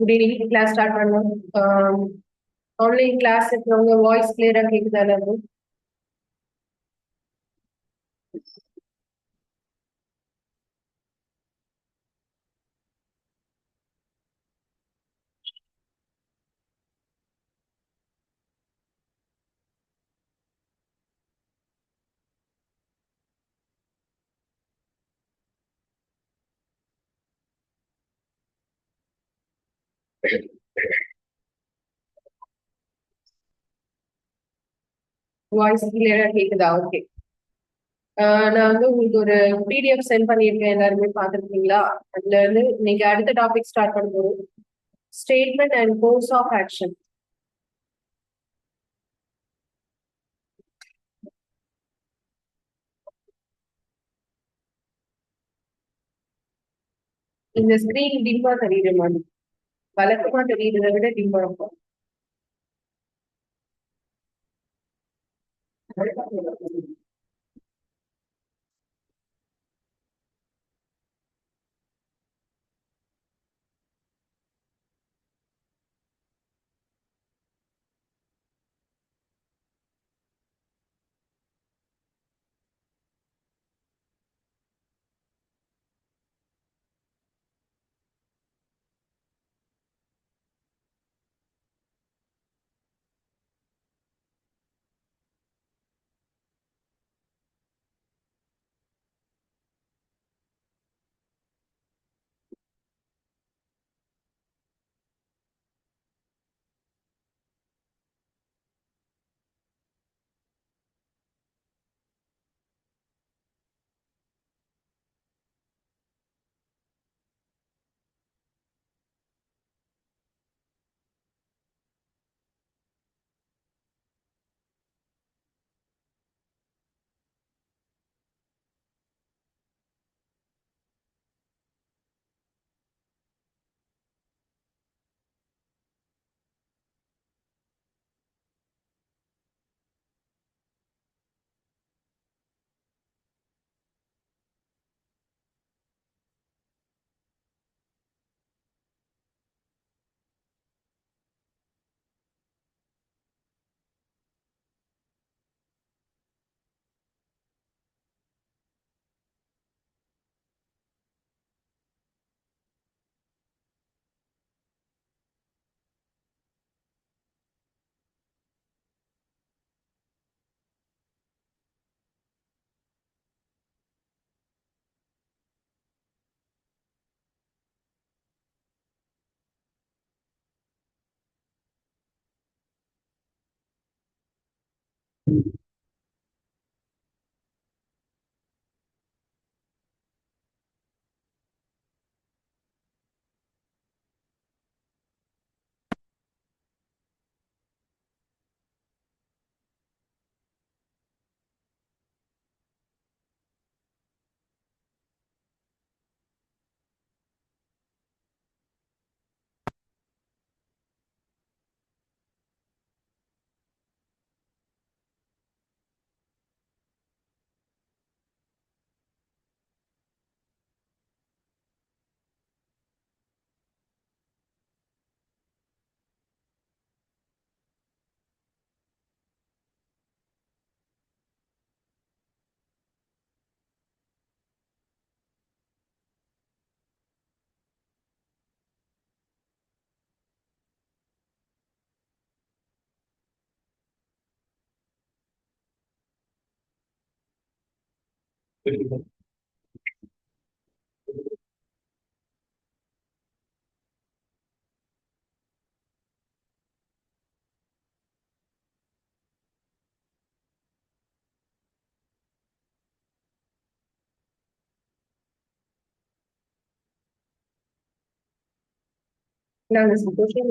Good evening. Class start பண்ணோம். Online class இருக்கிறவங்க voice கிளியரா கேக்குதா எல்லாரும்? வாய்ஸ் கிளியரா கேக்குதா? ஓகே. நான் வந்து உங்களுக்கு ஒரு பிடிஎஃப் சென்ட் பண்ணியிருக்கேன், எல்லாருமே பார்த்துருக்கீங்களா? அதுல இருந்து இன்னைக்கு அடுத்த டாபிக் ஸ்டார்ட் பண்ண போறோம். Statement and course of action. இந்த ஸ்கிரீன் டிம்மா தெரியுற மாதிரி, வழக்கமா தெரியுறதை விட டிம்மா இருக்கும். நாங்க சந்தோஷம்.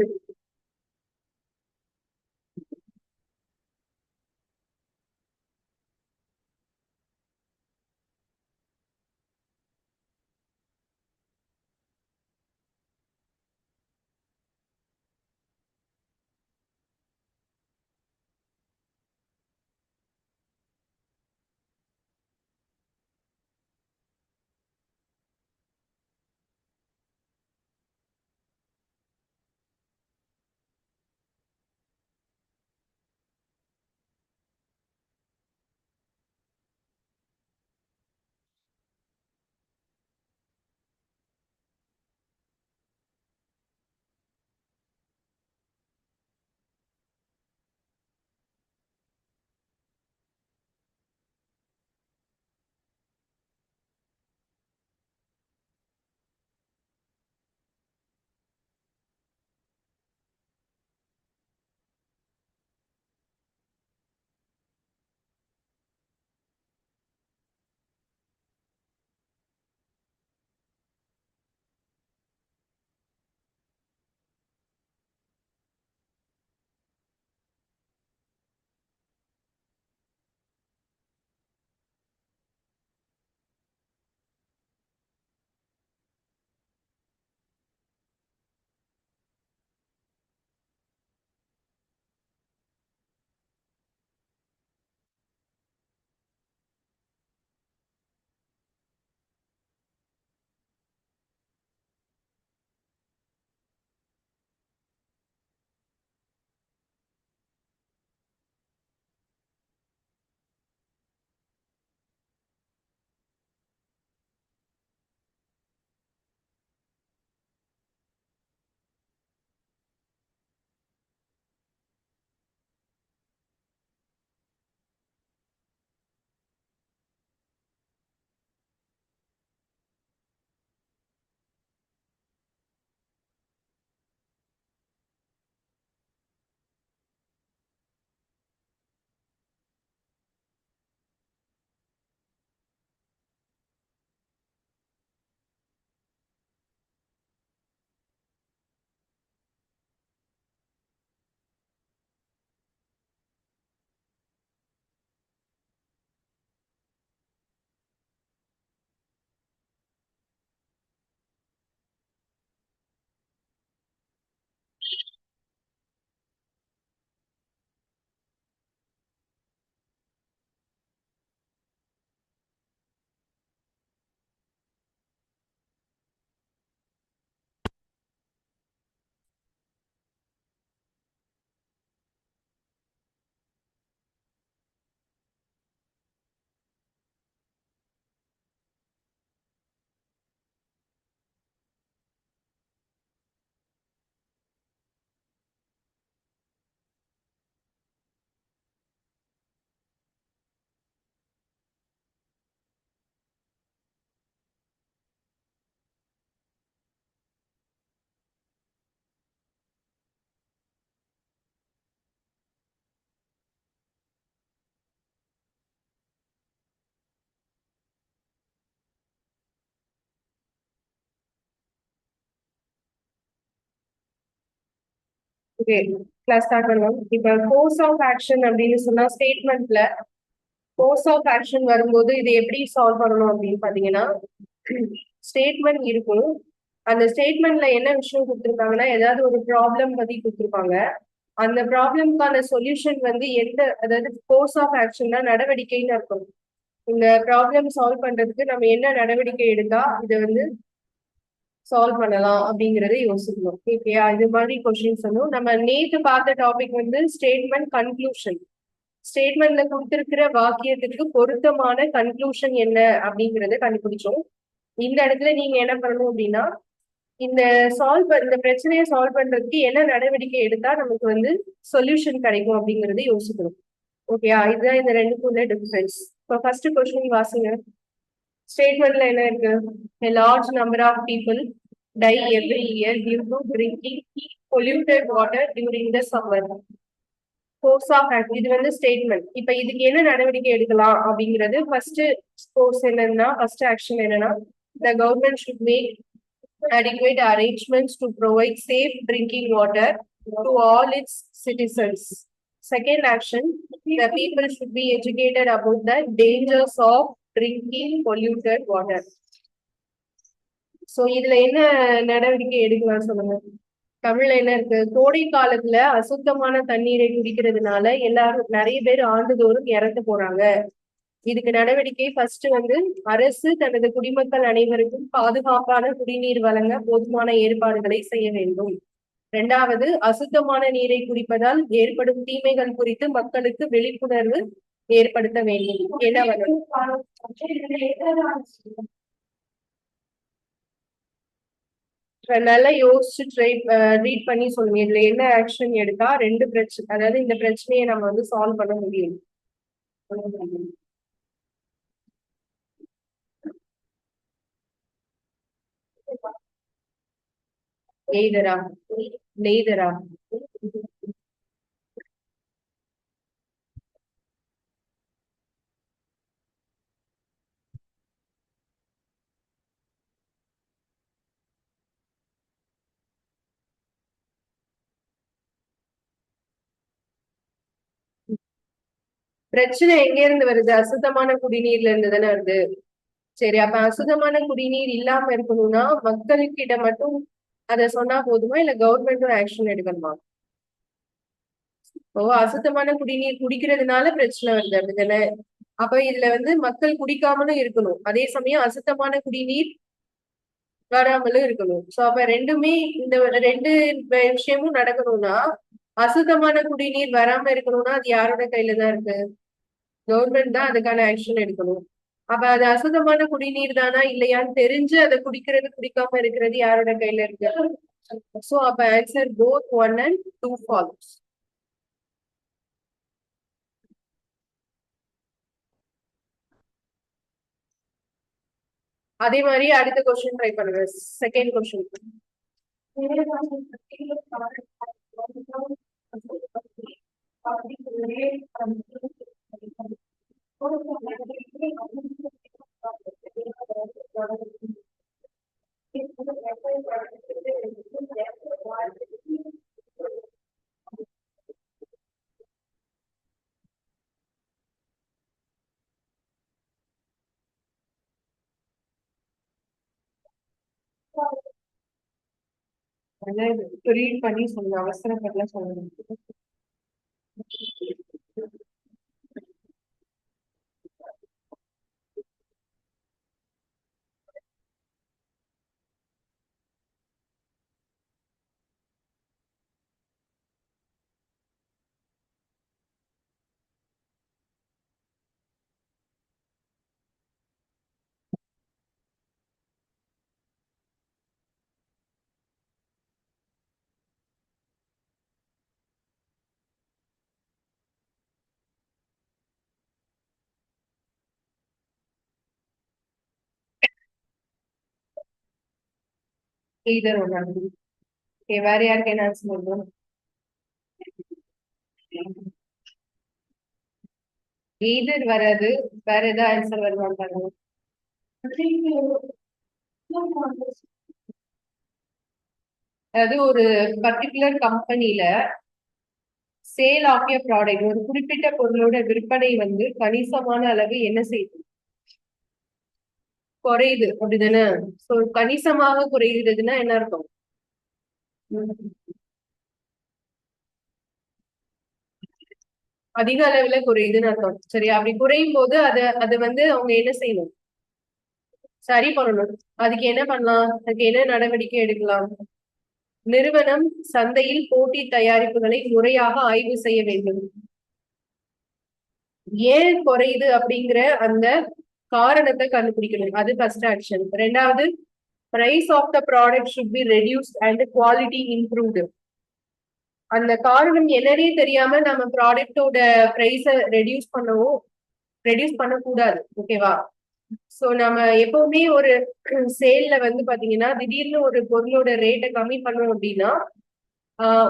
ஓகே, கிளாஸ் ஸ்டார்ட் பண்ணலாம். இப்ப கோர்ஸ் ஆஃப் ஆக்ஷன் அப்படின்னு சொன்னா ஸ்டேட்மெண்ட்ல கோர்ஸ் ஆஃப் ஆக்ஷன் வரும்போது இது எப்படி சால்வ் பண்ணணும் அப்படின்னு பாத்தீங்கன்னா, ஸ்டேட்மெண்ட் இருக்கும். அந்த ஸ்டேட்மெண்ட்ல என்ன விஷயம் கொடுத்துருக்காங்கன்னா, ஏதாவது ஒரு ப்ராப்ளம் பத்தி கொடுத்துருப்பாங்க. அந்த ப்ராப்ளம்க்கான சொல்யூஷன் வந்து எந்த, அதாவது கோர்ஸ் ஆஃப் ஆக்ஷன்னா நடவடிக்கைன்னு இருக்கும். இந்த ப்ராப்ளம் சால்வ் பண்றதுக்கு நம்ம என்ன நடவடிக்கை எடுத்தா இதை வந்து சால்வ் பண்ணலாம் அப்படிங்கறத யோசிக்கணும். ஓகேயா, இது மாதிரி கொஸ்டின்ஸ் வந்து நம்ம நேத்து பார்த்த டாபிக் வந்து ஸ்டேட்மெண்ட் கன்க்ளூஷன். ஸ்டேட்மெண்ட்ல கொடுத்திருக்கிற வாக்கியத்துக்கு பொருத்தமான கன்க்ளூஷன் என்ன அப்படிங்கறத கண்டுபிடிச்சோம். இந்த இடத்துல நீங்க என்ன பண்ணணும் அப்படின்னா, இந்த இந்த பிரச்சனையை சால்வ் பண்றதுக்கு என்ன நடவடிக்கை எடுத்தா நமக்கு வந்து சொல்யூஷன் கிடைக்கும் அப்படிங்கறத யோசிக்கணும். ஓகேயா, இதுதான் இந்த ரெண்டுக்குள்ள டிஃபரன்ஸ். இப்போ ஃபர்ஸ்ட் கொஸ்டின் வாசிங்க. ஸ்டேட்மெண்ட்ல என்ன இருக்கு? A large number of people die every year due to drinking polluted water during the summer. Course of act இது வந்து ஸ்டேட்மெண்ட். இப்ப இதுக்கு என்ன நடவடிக்கை எடுக்கலாம் அப்படிங்கிறது ஃபர்ஸ்ட் கோர்ஸ் என்னன்னா, ஃபர்ஸ்ட் ஆக்ஷன் என்னன்னா, the government should make adequate arrangements to provide safe drinking water to all its citizens. Second action, the people should be educated about the dangers of drinking polluted water. So இதுல என்ன நடவடிக்கை எடுக்கலாம் சொல்லுங்க. தமிழ்ல என்ன இருக்கு? கோடை காலத்துல அசுத்தமான தண்ணீரை குடிக்கிறதுனால எல்லாரும் நிறைய பேர் ஆண்டுதோறும் இறந்து போறாங்க. இதுக்கு நடவடிக்கை ஃபர்ஸ்ட் வந்து அரசு தனது குடிமக்கள் அனைவருக்கும் பாதுகாப்பான குடிநீர் வழங்க போதுமான ஏற்பாடுகளை செய்ய வேண்டும். இரண்டாவது, அசுத்தமான நீரை குடிப்பதால் ஏற்படும் தீமைகள் குறித்து மக்களுக்கு விழிப்புணர்வு ஏற்படுத்த வேண்டும். என்ன நல்லா யோசிச்சு ரீட் பண்ணி சொல்லுங்க. இதுல என்ன ஆக்ஷன் எடுத்தா ரெண்டு பிரச்சனை, அதாவது இந்த பிரச்சனையை நம்ம வந்து சால்வ் பண்ண முடியும். நெய்தரா நெய்தரா பிரச்சனை எங்க இருந்து வருது? அசுத்தமான குடிநீர்ல இருந்து தானே வருது. சரி, அப்ப அசுத்தமான குடிநீர் இல்லாம இருக்கணும்னா மக்கள்கிட்ட மட்டும் அத சொன்னா போதுமா, இல்ல கவர்மெண்ட்டும் ஆக்ஷன் எடுக்கணுமா? ஓ, அசுத்தமான குடிநீர் குடிக்கிறதுனால பிரச்சனை வருது அப்படிதானே? அப்ப இதுல வந்து மக்கள் குடிக்காமலும் இருக்கணும், அதே சமயம் அசுத்தமான குடிநீர் வராமலும் இருக்கணும். சோ அப்ப ரெண்டுமே, இந்த ரெண்டு விஷயமும் நடக்கணும்னா அசுத்தமான குடிநீர் வராம இருக்கணும்னா அது யாரோட கையில தான் இருக்கு? கவர்மெண்ட் தான் அதுக்கான ஆக்ஷன் எடுக்கணும். அப்ப அது அசுத்தமான குடிநீர் தானா இல்லையான்னு தெரிஞ்சு அதை குடிக்கிறது குடிக்காம இருக்கிறது யாரோட கையில இருக்கு? சோ அப்ப ஆன்சர் போத் 1 and 2 ஃபாலோஸ். அதே மாதிரி அடுத்த கொஸ்டின் ட்ரை பண்ணுங்க. Second question. ரீட் பண்ணி சொல்லுங்க, அவசரப்படல சொல்லுங்க. either one. Okay, வேற யாருக்கு என்ன ஆன்சர் பண்ணுவோம்? either வராது, வேற ஏதாவது ஆன்சர் வருவான்னு பாருங்க. அதாவது ஒரு பர்டிகுலர் கம்பெனில சேல் ஆஃப் எ ப்ராடக்ட், ஒரு குறிப்பிட்ட பொருளோட விற்பனை வந்து கணிசமான அளவு என்ன செய்யுது, குறையுது அப்படிதானே. சோ கணிசமாக குறைகிறதுன்னா என்ன அர்த்தம்? அதிக அளவுல குறையுதுன்னு அர்த்தம். சரியா? அப்படி குறையும் போது அதை வந்து அவங்க என்ன செய்யணும், சரி பண்ணணும். அதுக்கு என்ன பண்ணலாம், அதுக்கு என்ன நடவடிக்கை எடுக்கலாம்? நிறுவனம் சந்தையில் போட்டி தயாரிப்புகளை முறையாக ஆய்வு செய்ய வேண்டும். ஏன் குறையுது அப்படிங்கிற அந்த காரணத்தை கண்டுபிடிக்கணும். அது ஃபர்ஸ்ட் ஆக்ஷன். ரெண்டாவது, price of the product should be reduced and quality improved. அந்த காரணம் என்னன்னே தெரியாம நம்ம ப்ராடக்டோட பிரைஸ ரெடியூஸ் பண்ணக்கூடாது. ஓகேவா? சோ நம்ம எப்பவுமே ஒரு சேல்ல வந்து பாத்தீங்கன்னா திடீர்னு ஒரு பொருளோட ரேட்டை கம்மி பண்ணோம் அப்படின்னா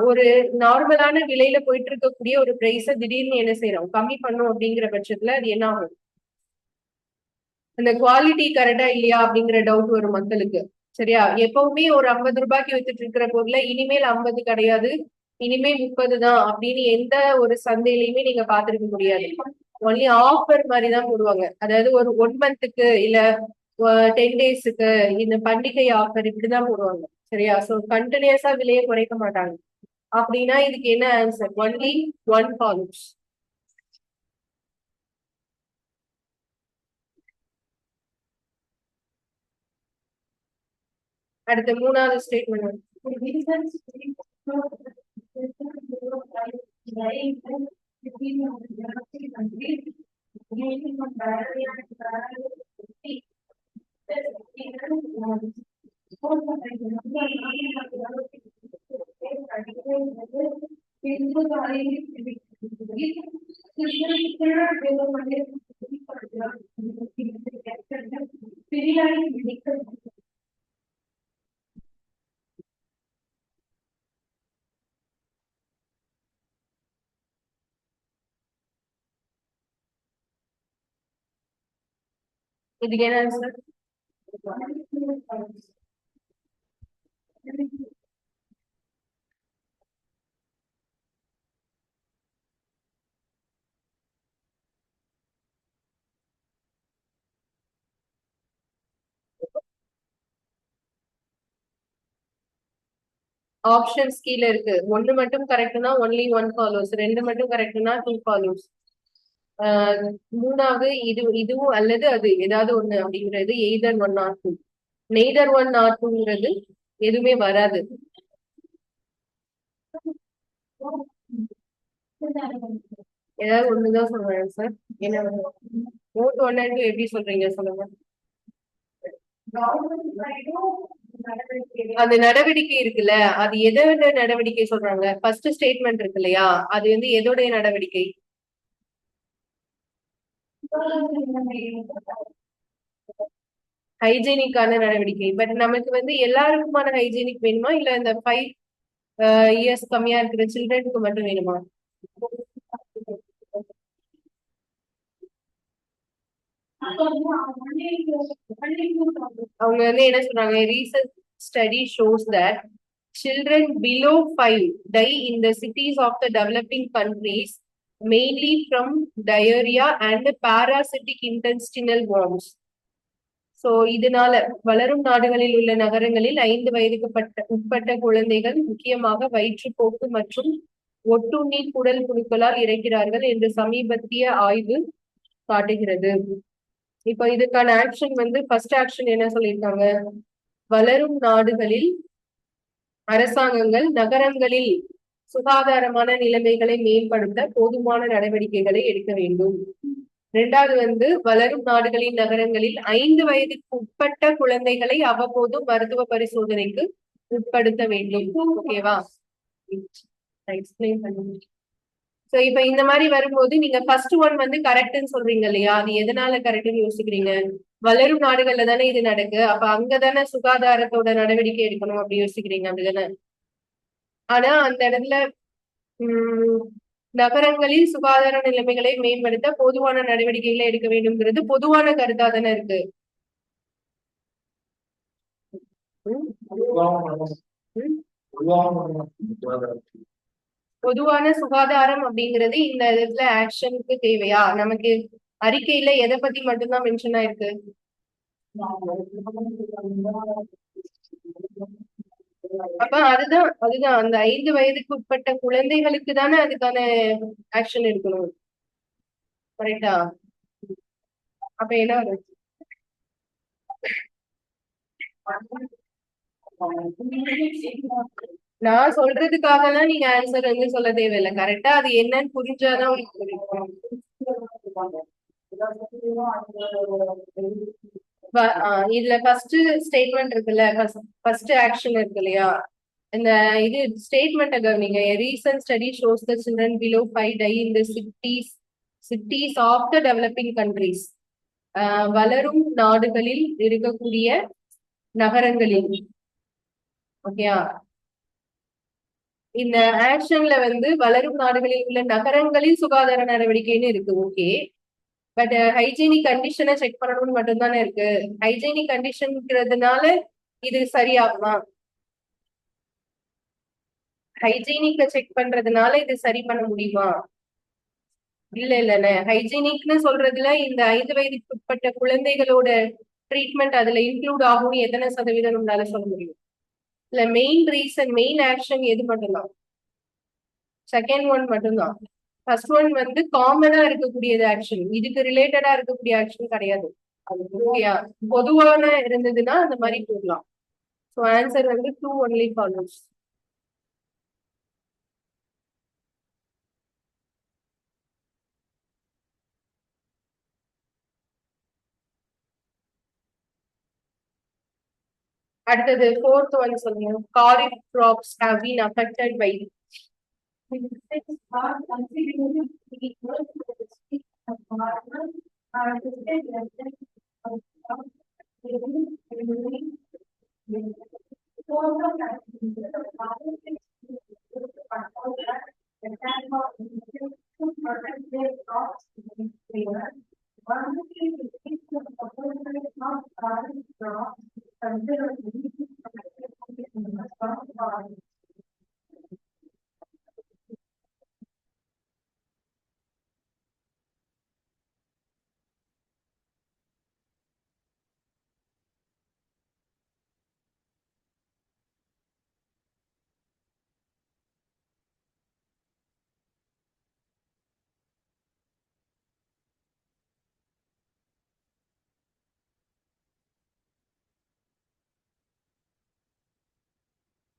ஒரு நார்மலான விலையில போயிட்டு இருக்கக்கூடிய ஒரு பிரைஸ திடீர்னு என்ன செய்யறோம், கம்மி பண்ணோம் அப்படிங்கிற பட்சத்துல அது என்ன ஆகும், அந்த குவாலிட்டி கரெக்டா இல்லையா அப்படிங்கிற டவுட் வரும் மக்களுக்கு. சரியா? எப்பவுமே ஒரு 50 ரூபாய்க்கு வித்துட்டு இருக்கிற பொருளை இனிமேல் 50 கிடையாது, இனிமே 30 தான் அப்படின்னு எந்த ஒரு சந்தையிலயுமே நீங்க பாத்துருக்க முடியாது. ஒன்லி ஆஃபர் மாதிரி தான் போடுவாங்க. அதாவது ஒரு 1 மந்த்துக்கு இல்ல 10 டேஸுக்கு இந்த பண்டிகை ஆஃபர் இப்படிதான் போடுவாங்க. சரியா? சோ கண்டினியூஸா விலையை குறைக்க மாட்டாங்க. அப்படின்னா இதுக்கு என்ன ஆன்சர்? Only one follows. அடுத்த மூணாவது ஸ்டேட்மெண்ட். இதுக்கு என்ன ஆன்சர்? ஆப்ஷன்ஸ் கீழே இருக்கு. ஒன்னு மட்டும் கரெக்ட்னா ஒன்லி ஒன் ஃபாலோஸ், ரெண்டு மட்டும் கரெக்ட்னா டூ ஃபாலோஸ். மூணாவது இதுவும் அல்லது அது ஏதாவது ஒண்ணு அப்படிங்கிறது either one or two. Neither one or டூங்கிறது எதுவுமே வராது. ஏதாவது ஒண்ணுதான் சொல்றேன் சார். என்ன ஓட்டு ஒன்னு எப்படி சொல்றீங்க சொல்லுங்க. அந்த நடவடிக்கை இருக்குல்ல, அது எதோட நடவடிக்கை சொல்றாங்க? ஃபர்ஸ்ட் ஸ்டேட்மெண்ட் இருக்கு இல்லையா, அது வந்து எதோடைய நடவடிக்கை? ஹைஜீனிக்கான நடவடிக்கை. பட் நமக்கு வந்து எல்லாருக்குமான ஹைஜீனிக் வேணுமா, இல்ல இந்த 5 இயர்ஸ் கம்மியா இருக்கிற சில்ட்ரனுக்கு மட்டும் வேணுமா? அவங்க வந்து என்ன சொல்றாங்க, research study shows that children below 5 die in the cities of the developing countries mainly from diarrhea and parasitic intestinal worms. So இதனால வளரும் நாடுகளில் உள்ள நகரங்களில் 5 வயதுக்கு உட்பட்ட குழந்தைகள் முக்கியமாக வயிற்றுப்போக்கு மற்றும் ஒட்டுண்ணி குடல் புழுக்களால் இறக்கிறார்கள் என்று சமீபத்திய ஆய்வு காட்டுகிறது. இப்ப இதுக்கான ஆக்ஷன் வந்து ஃபர்ஸ்ட் ஆக்ஷன் என்ன சொல்லியிருக்காங்க, வளரும் நாடுகளில் அரசாங்கங்கள் நகரங்களில் சுகாதாரமான நிலைமைகளை மேம்படுத்த போதுமான நடவடிக்கைகளை எடுக்க வேண்டும். இரண்டாவது வந்து வளரும் நாடுகளின் நகரங்களில் 5 வயதுக்கு உட்பட்ட குழந்தைகளை அவ்வப்போது மருத்துவ பரிசோதனைக்கு உட்படுத்த வேண்டும். ஓகேவா? எக்ஸ்பிளைன் பண்ணுங்க. சோ இப்ப இந்த மாதிரி வரும்போது நீங்க ஃபர்ஸ்ட் ஒன் வந்து கரெக்ட்னு சொல்றீங்க இல்லையா, அது எதனால கரெக்ட்னு யோசிக்கிறீங்க? வளரும் நாடுகள்ல தானே இது நடக்கு, அப்ப அங்கதானே சுகாதாரத்தோட நடவடிக்கை எடுக்கணும் அப்படி யோசிக்கிறீங்க, அப்படிதானே? ஆனா அந்த இடத்துல நகரங்களில் சுகாதார நிலைமைகளை மேம்படுத்த பொதுவான நடவடிக்கைகளை எடுக்க வேண்டும்ங்கிறது பொதுவான கருத்தா தானே இருக்கு. பொதுவான சுகாதாரம் அப்படிங்கிறது இந்த இடத்துல ஆக்ஷனுக்கு தேவையா? நமக்கு அறிக்கையில எதை பத்தி மட்டும்தான் மென்ஷன் ஆயிருக்கு? அப்ப அதுதான் அந்த 5 வயதுக்கு உட்பட்ட குழந்தைகளுக்கு தானே அதுக்கான ஆக்ஷன் எடுக்கணும். கரெக்டா? அப்ப என்ன வரும்? நான் சொல்றதுக்காக தான் நீங்க ஆன்சர் வந்து சொல்ல தேவையில்லை. கரெக்டா அது என்னன்னு புரிஞ்சாதான் உங்களுக்கு புரியும். இதுல ஃபர்ஸ்ட் ஸ்டேட்மெண்ட் இருக்குல்ல, ஃபர்ஸ்ட் ஆக்ஷன் இருக்கு இல்லையா, இந்த இது ஸ்டேட்மெண்ட் கவனிங்க. Recent study shows the children below 5 die in the cities of the developing countries. வளரும் நாடுகளில் இருக்கக்கூடிய நகரங்களில். ஓகேயா? இந்த ஆக்ஷன்ல வந்து வளரும் நாடுகளில் உள்ள நகரங்களில் சுகாதார நடவடிக்கைன்னு இருக்கு. ஓகே, பட் ஹைஜீனிக் கண்டிஷனை செக் பண்ணணும்னு மட்டும்தானே இருக்கு. ஹைஜீனிக் கண்டிஷன்ங்கிறதுனால இது சரியாகுமா? ஹைஜீனிக்க செக் பண்றதுனால இது சரி பண்ண முடியுமா? இல்லைண்ணே. ஹைஜீனிக்னு சொல்றதுல இந்த 5 வயதுக்கு உட்பட்ட குழந்தைகளோட ட்ரீட்மெண்ட் அதுல இன்க்ளூட் ஆகும் எத்தனை சதவீதம் நம்மளால சொல்ல முடியும்? இல்ல மெயின் ரீசன், மெயின் ஆக்ஷன் எது மட்டும்தான்? செகண்ட் ஒன் மட்டும்தான். ஃபர்ஸ்ட் ஒன் வந்து காமனா இருக்கக்கூடியது ஆக்ஷன், இதுக்கு ரிலேட்டடா இருக்கக்கூடிய ஆக்ஷன் கிடையாது. அது பொதுவான இருந்ததுன்னா அந்த மாதிரி போடலாம். ஸோ ஆன்சர் வந்து 2 ஒன்லி ஃபாலோஸ். அடுத்தது ஃபோர்த் ஒன் சொல்லுங்க. Kharif crops have been affected by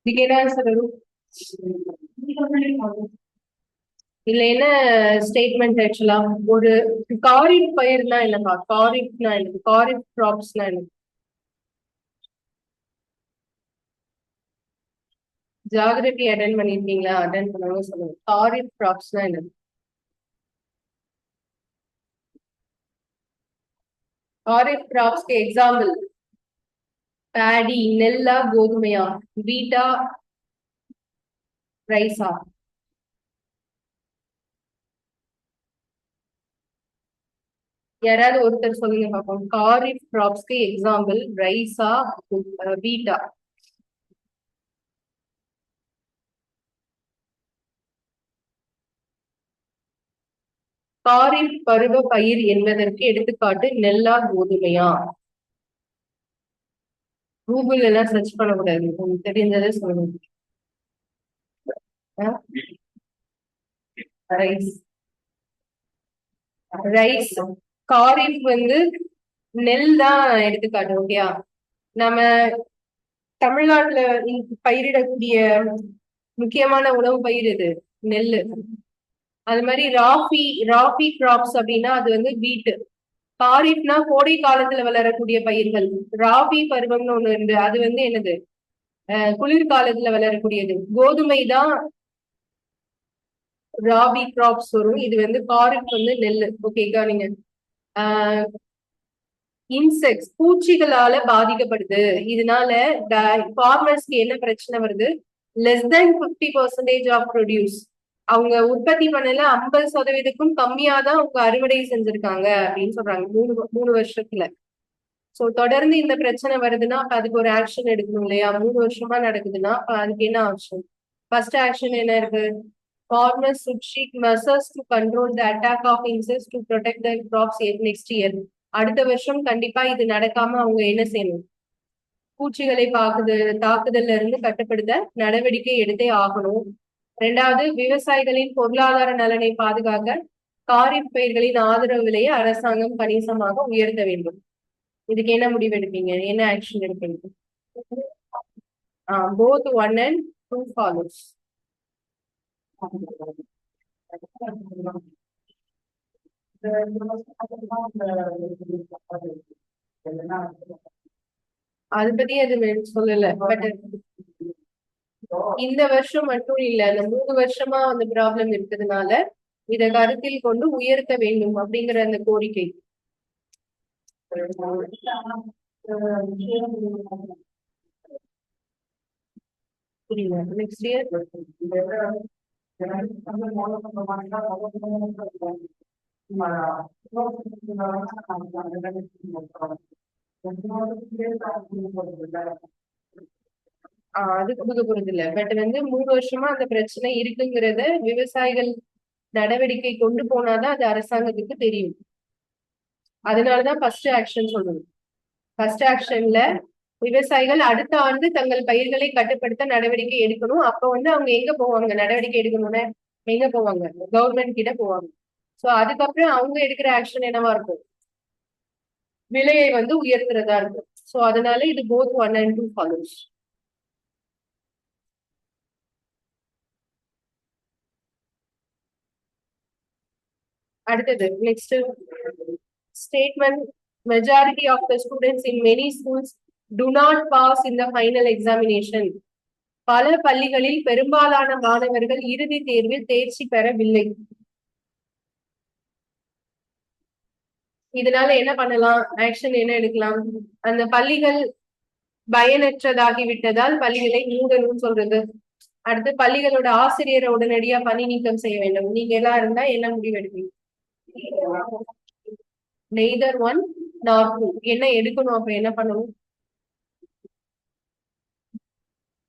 இதுக்கு என்ன ஆன்சர் வரும்? இதுல என்ன ஸ்டேட்மெண்ட் ஆக்சுவலா? ஒரு காரிஃப் பயிர்னா என்னப்பா? காரிஃப்னா என்ன? காரிஃப் கிராப்ஸ்னா என்ன? ஜியாகிரபி அட்டென்ட் பண்ணிருக்கீங்களா? அட்டென்ட் பண்ணவும் சொல்லுங்க. காரிஃப் கிராப்ஸ்னா என்ன? காரிஃப் கிராப்ஸ்க்கு எக்ஸாம்பிள் பேடி, நெல்லா, கோதுமையா, வீட்டா, ரைஸா? யாராவது ஒருத்தர் சொல்லுங்க பார்ப்போம். காரிஃப் கிராப்ஸ்க்கு எக்ஸாம்பிள் ரைஸா, வீட்டா? காரிஃப் பருவ பயிர் என்பதற்கு எடுத்துக்காட்டு நெல்லா, கோதுமையா? கூகுள் எல்லாம் சர்ச் பண்ணக்கூடாது, உங்களுக்கு தெரிஞ்சதை சொல்லுங்க. ரைஸ். ரைஸ். காரிஃப் வந்து நெல் தான் எடுத்துக்காட்டு. ஓகேயா? நம்ம தமிழ்நாட்டுல பயிரிடக்கூடிய முக்கியமான உணவு பயிர் இது நெல்லு. அது மாதிரி ராஃபி கிராப்ஸ் அப்படின்னா அது வந்து வீட்டு. காரிஃப்னா கோடை காலத்துல வளரக்கூடிய பயிர்கள். ராபி பருவம்னு ஒண்ணு இருந்து அது வந்து என்னது? குளிர்காலத்துல வளரக்கூடியது. கோதுமை தான் ராபி கிராப்ஸ் வரும். இது வந்து காரிஃப் வந்து நெல். ஓகேக்கா? நீங்க இன்செக்ட்ஸ், பூச்சிகளால பாதிக்கப்படுது. இதனால ஃபார்மர்ஸ்க்கு என்ன பிரச்சனை வருது? Less than 50% of produce. அவங்க உற்பத்தி பண்ணல 50%க்கும் கம்மியா தான் அவங்க அறுவடை செஞ்சிருக்காங்க அப்படின்னு சொல்றாங்க. மூணு வருஷத்துல. சோ தொடர்ந்து இந்த பிரச்சனை வருதுன்னா அப்ப அதுக்கு ஒரு ஆக்ஷன் எடுக்கணும் இல்லையா? 3 வருஷமா நடக்குதுன்னா அப்ப அதுக்கு என்ன ஆக்ஷன்? ஃபர்ஸ்ட் ஆக்ஷன் என்ன இருக்கு? Farmers should seek measures to control the attack of insects to protect their crops next year. அடுத்த வருஷம் கண்டிப்பா இது நடக்காம அவங்க என்ன செய்யணும்? பூச்சிகளை தாக்குதல்ல இருந்து கட்டுப்படுத்த நடவடிக்கை எடுத்தே ஆகணும். இரண்டாவது, விவசாயிகளின் பொருளாதார நலனை பாதுகாக்க காரிஃப் பயிர்களின் ஆதரவு விலையை அரசாங்கம் கணிசமாக உயர்த்த வேண்டும். இதுக்கு என்ன முடிவு எடுப்பீங்க? என்ன ஆக்ஷன் எடுப்பீங்க? both 1 and 2 follows. அது பத்தி அது சொல்லல. பட் இந்த வருஷம் மட்டும் இல்ல, அந்த 3 வருஷமா அந்த ப்ராப்ளம் இருக்கிறதுனால இதை கருத்தில் கொண்டு உயர்த்த வேண்டும் அப்படிங்கிற அந்த கோரிக்கை. நெக்ஸ்ட் இயர் அதுக்கு புது இல்ல. பட் வந்து 3 வருஷமா அந்த பிரச்சனை இருக்குங்கிறத விவசாயிகள் நடவடிக்கை கொண்டு போனாதான் அது அரசாங்கத்துக்கு தெரியும். அதனாலதான் ஃபர்ஸ்ட் ஆக்ஷன் சொல்லணும். ஃபர்ஸ்ட் ஆக்ஷன்ல விவசாயிகள் அடுத்த ஆண்டு தங்கள் பயிர்களை கட்டுப்படுத்த நடவடிக்கை எடுக்கணும். அப்ப வந்து அவங்க எங்க போவாங்க? நடவடிக்கை எடுக்கணும்னு எங்க போவாங்க? கவர்மெண்ட் கிட்ட போவாங்க. சோ அதுக்கப்புறம் அவங்க எடுக்கிற ஆக்ஷன் என்னவா இருக்கும்? விலையை வந்து உயர்த்துறதா இருக்கும். சோ அதனால இது both 1 and 2 follows. அடுத்தது next statement. Majority of the students in many schools do not pass in the final examination. பல பள்ளிகளில் பெரும்பாலான மாணவர்கள் இறுதி தேர்வில் தேர்ச்சி பெறவில்லை. இதனால என்ன பண்ணலாம்? ஆக்ஷன் என்ன எடுக்கலாம்? அந்த பள்ளிகள் பயனற்றதாகிவிட்டதால் பள்ளிகளை மூடணும்னு சொல்றது. அடுத்து பள்ளிகளோட ஆசிரியரை உடனடியா பணி நீக்கம் செய்ய வேண்டும். நீங்க எல்லாம் இருந்தா என்ன முடிவு எடுப்பீங்க? Neither 1 nor 2. என்ன எடுக்கணும்? அப்ப என்ன பண்ணணும்?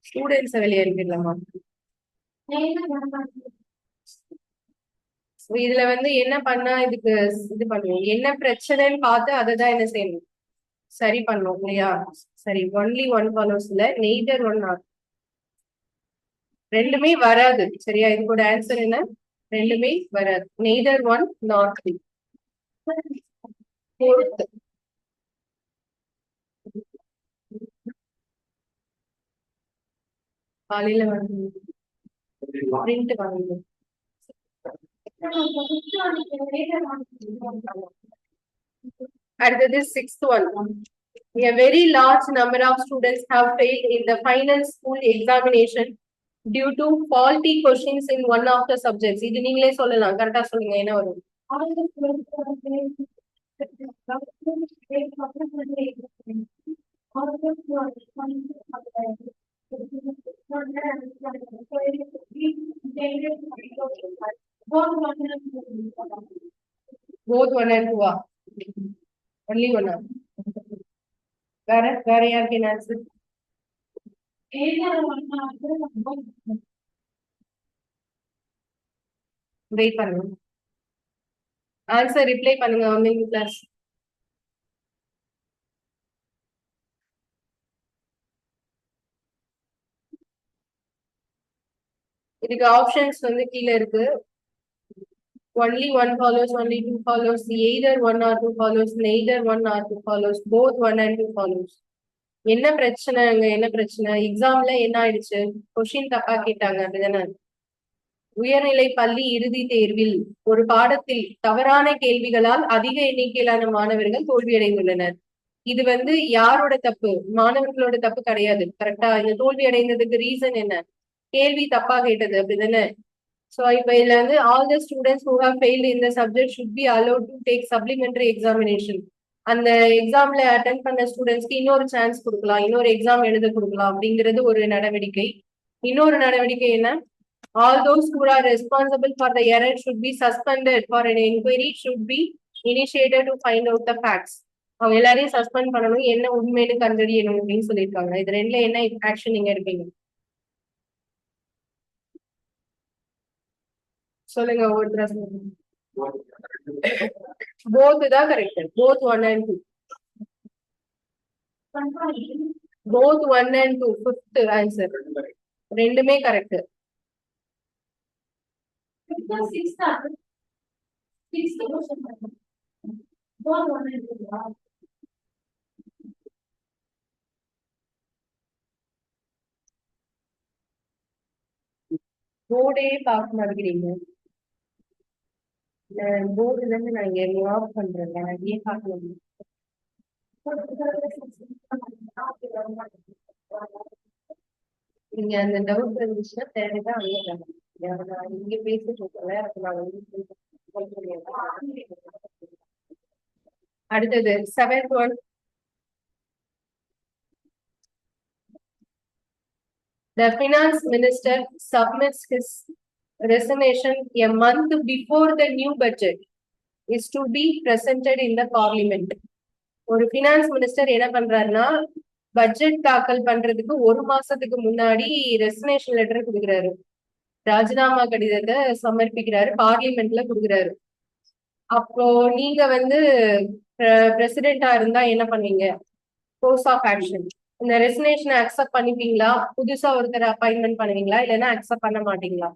ஸ்டூடெண்ட்ஸ் வெளியேறிடலாமா? இதுல வந்து என்ன பண்ணா இதுக்கு இது பண்ணுவோம்? என்ன பிரச்சனைன்னு பார்த்து அதை தான் என்ன செய்யணும்? சரி பண்ணும் இல்லையா? சரி, only 1 follows இல்ல, neither 1 nor 2. ரெண்டுமே வராது. சரியா? இதுக்கூட ஆன்சர் என்ன? ரெண்டுமே வராது. neither 1 nor 3. Fourth, காலையில வந்து print வாங்க. அடுத்தது 6th one. A very large number of students have failed in the final school examination due to faulty questions in one of the subjects. இது நீங்களே சொல்லலாம். கரெக்டா சொல்லுங்க, என்ன வரும்? both 1 and 2. Only 1. வேற யாருக்கு என்ன ஆன்சர்? வெயிட் பண்ணுங்க. ஆன்சர் ரிப்ளை பண்ணுங்க ஆன்லைன் கிளாஸ். இதுக்கு ஆப்ஷன்ஸ் வந்து கீழே இருக்கு. only 1 follows, only 2 follows, either 1 or 2 follows, neither 1 or 2 follows, both 1 and 2 follows. என்ன பிரச்சனை? அங்க என்ன பிரச்சனை? எக்ஸாம்ல என்ன ஆயிடுச்சு? கொஸ்டின் தப்பா கேட்டாங்க, அப்படிதானே? உயர்நிலை பள்ளி இறுதி தேர்வில் ஒரு பாடத்தில் தவறான கேள்விகளால் அதிக எண்ணிக்கையிலான மாணவர்கள் தோல்வியடைந்துள்ளனர். இது வந்து யாரோட தப்பு? மாணவர்களோட தப்பு கிடையாது. கரெக்டா? இந்த தோல்வி அடைந்ததுக்கு ரீசன் என்ன? கேள்வி தப்பா கேட்டது, அப்படிதானே? So இப்ப இதுல வந்து all the students who have failed in the subject should be allowed to take supplementary examination. அந்த எக்ஸாம்ல அட்டென்ட் பண்ண ஸ்டூடெண்ட்ஸ்க்கு இன்னொரு சான்ஸ் கொடுக்கலாம், இன்னொரு எக்ஸாம் எழுத கொடுக்கலாம் அப்படிங்கிறது ஒரு நடவடிக்கை. இன்னொரு நடவடிக்கை என்ன? all those who are responsible for the error should be suspended for an inquiry should be initiated to find out the facts. அவங்க எல்லாரையும் சஸ்பெண்ட் பண்ணணும், என்ன உண்மைன்னு கண்டறியணும் அப்படின்னு சொல்லியிருக்காங்க. இது ரெண்டுல என்ன ஆக்ஷன் நீங்க எடுப்பீங்க? சொல்லுங்க, ஒவ்வொருத்தரா சொல்லுங்க. போத் தான் correct. Both 1 and 2. Both 1 and 2. Fifth answer. ரெண்டுமே கரெக்ட். போர்டே பார்க்க மாட்டேங்கிறீங்க. போர்டுல இருந்து நான் இங்க மூவ் ஆஃப் பண்றேன், ஏன் பார்க்கணும்? நீங்க அந்த டவுட் இருந்துச்சுன்னா தேவைதான் அங்கே நான் இங்க பேசிட்டு இருக்கேன், அப்ப நான் வந்து அடுத்தது 7th one. The finance minister submits his resignation a month before the new budget is to be presented in the parliament. ஒரு பினான்ஸ் மினிஸ்டர் என்ன பண்றாருன்னா, பட்ஜெட் தாக்கல் பண்றதுக்கு ஒரு மாசத்துக்கு முன்னாடி ரெசிக்னேஷன் லெட்டர் கொடுக்குறாரு, ராஜினாமா கடிதத்தை சமர்ப்பிக்கிறாரு, பார்லிமெண்ட்ல கொடுக்குறாரு. அப்போ நீங்க வந்து பிரசிடென்டா இருந்தா என்ன பண்ணுவீங்க? Course of action. இந்த ரெசிக்னேஷனை அக்செப்ட் பண்ணிப்பீங்களா? புதுசா ஒருத்தர் அப்பாயின்மெண்ட் பண்ணுவீங்களா? இல்லைன்னா அக்செப்ட் பண்ண மாட்டீங்களா?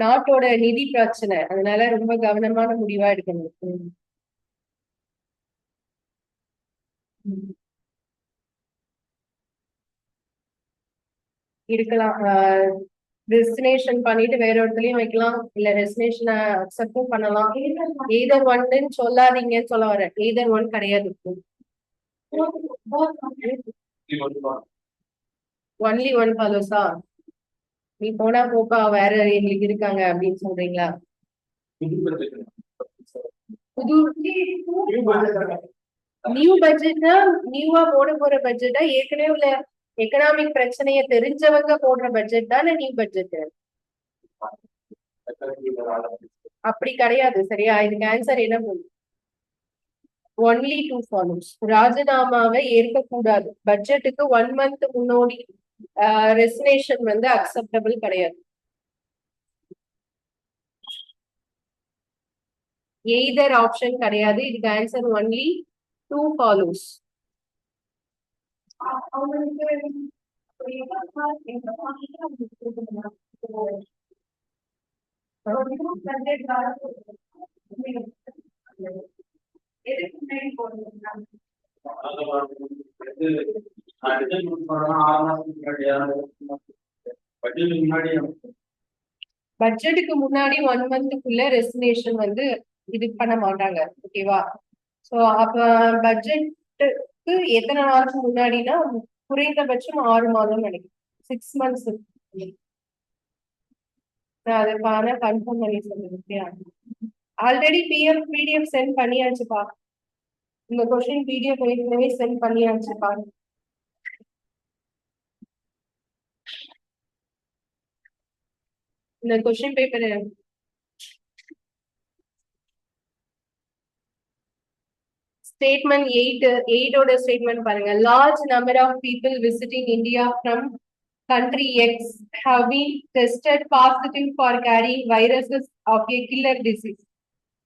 நாட்டோட நிதி பிரச்சனை, அதனால ரொம்ப கவனமான முடிவா எடுக்கணும். இருக்கலாம். ரெசிக்னேஷன் பண்ணிட்டு வேற இடத்துலயும் வைக்கலாம், இல்ல ரெசிக்னேஷனை அக்செப்டும் பண்ணலாம். எய்தர் ஒன்னு சொல்லாதீங்கன்னு சொல்ல வரேன். எய்தர் ஒன் கிடையாது. ஒன்லி ஒன் ஃபாலோஸா? நீ போனா போப்பா, வேற எங்களுக்கு இருக்காங்க அப்படின்னு சொல்றீங்களா? புது நியூ பட்ஜெட்னா நியூவா போட போற பட்ஜெட்டா? ஏற்கனவே உள்ள எக்கனாமிக் பிரச்சனைய தெரிஞ்சவங்க போடுற பட்ஜெட் தானே நியூ பட்ஜெட். அப்படி கிடையாது. சரியா? இதுக்கு ஆன்சர் என்ன போகும்? Only two follows. ராஜினாமாவை ஏற்கக்கூடாது. பட்ஜெட்டுக்கு 1 month முன்னோடி ரெசிக்னேஷன் வந்து அக்செப்டபிள் கிடையாது. எய்தர் ஆப்ஷன் கிடையாது. இதுக்கு ஆன்சர் ஒன்லி டூ ஃபாலோஸ். பட்ஜெட்டுக்கு முன்னாடி 1 monthக்குள்ள ரெசிக்னேஷன் வந்து இது பண்ண மாட்டாங்க. ஓகேவா? சோ அப்ப பட்ஜெட்டுக்கு எத்தனை நாளுக்கு முன்னாடினா குறைந்தபட்சம் 6 மாதம் நினைக்கிறேன். 6 months. நான் அதை கன்ஃபார்ம் பண்ணி சொல்லுங்க. ஆல்ரெடி பிடிஎஃப் சென்ட் பண்ணியாச்சுப்பா. இந்த கொஸ்டின் பிடிஎஃப் ஏற்கனவே சென்ட் பண்ணியாச்சுப்பா. இந்த கொஸ்டின் பேப்பர் ஸ்டேட்மெண்ட் 8 ஸ்டேட்மெண்ட் பாருங்க. Large number of people visiting India from country X have been tested positive for carrying viruses of a killer disease.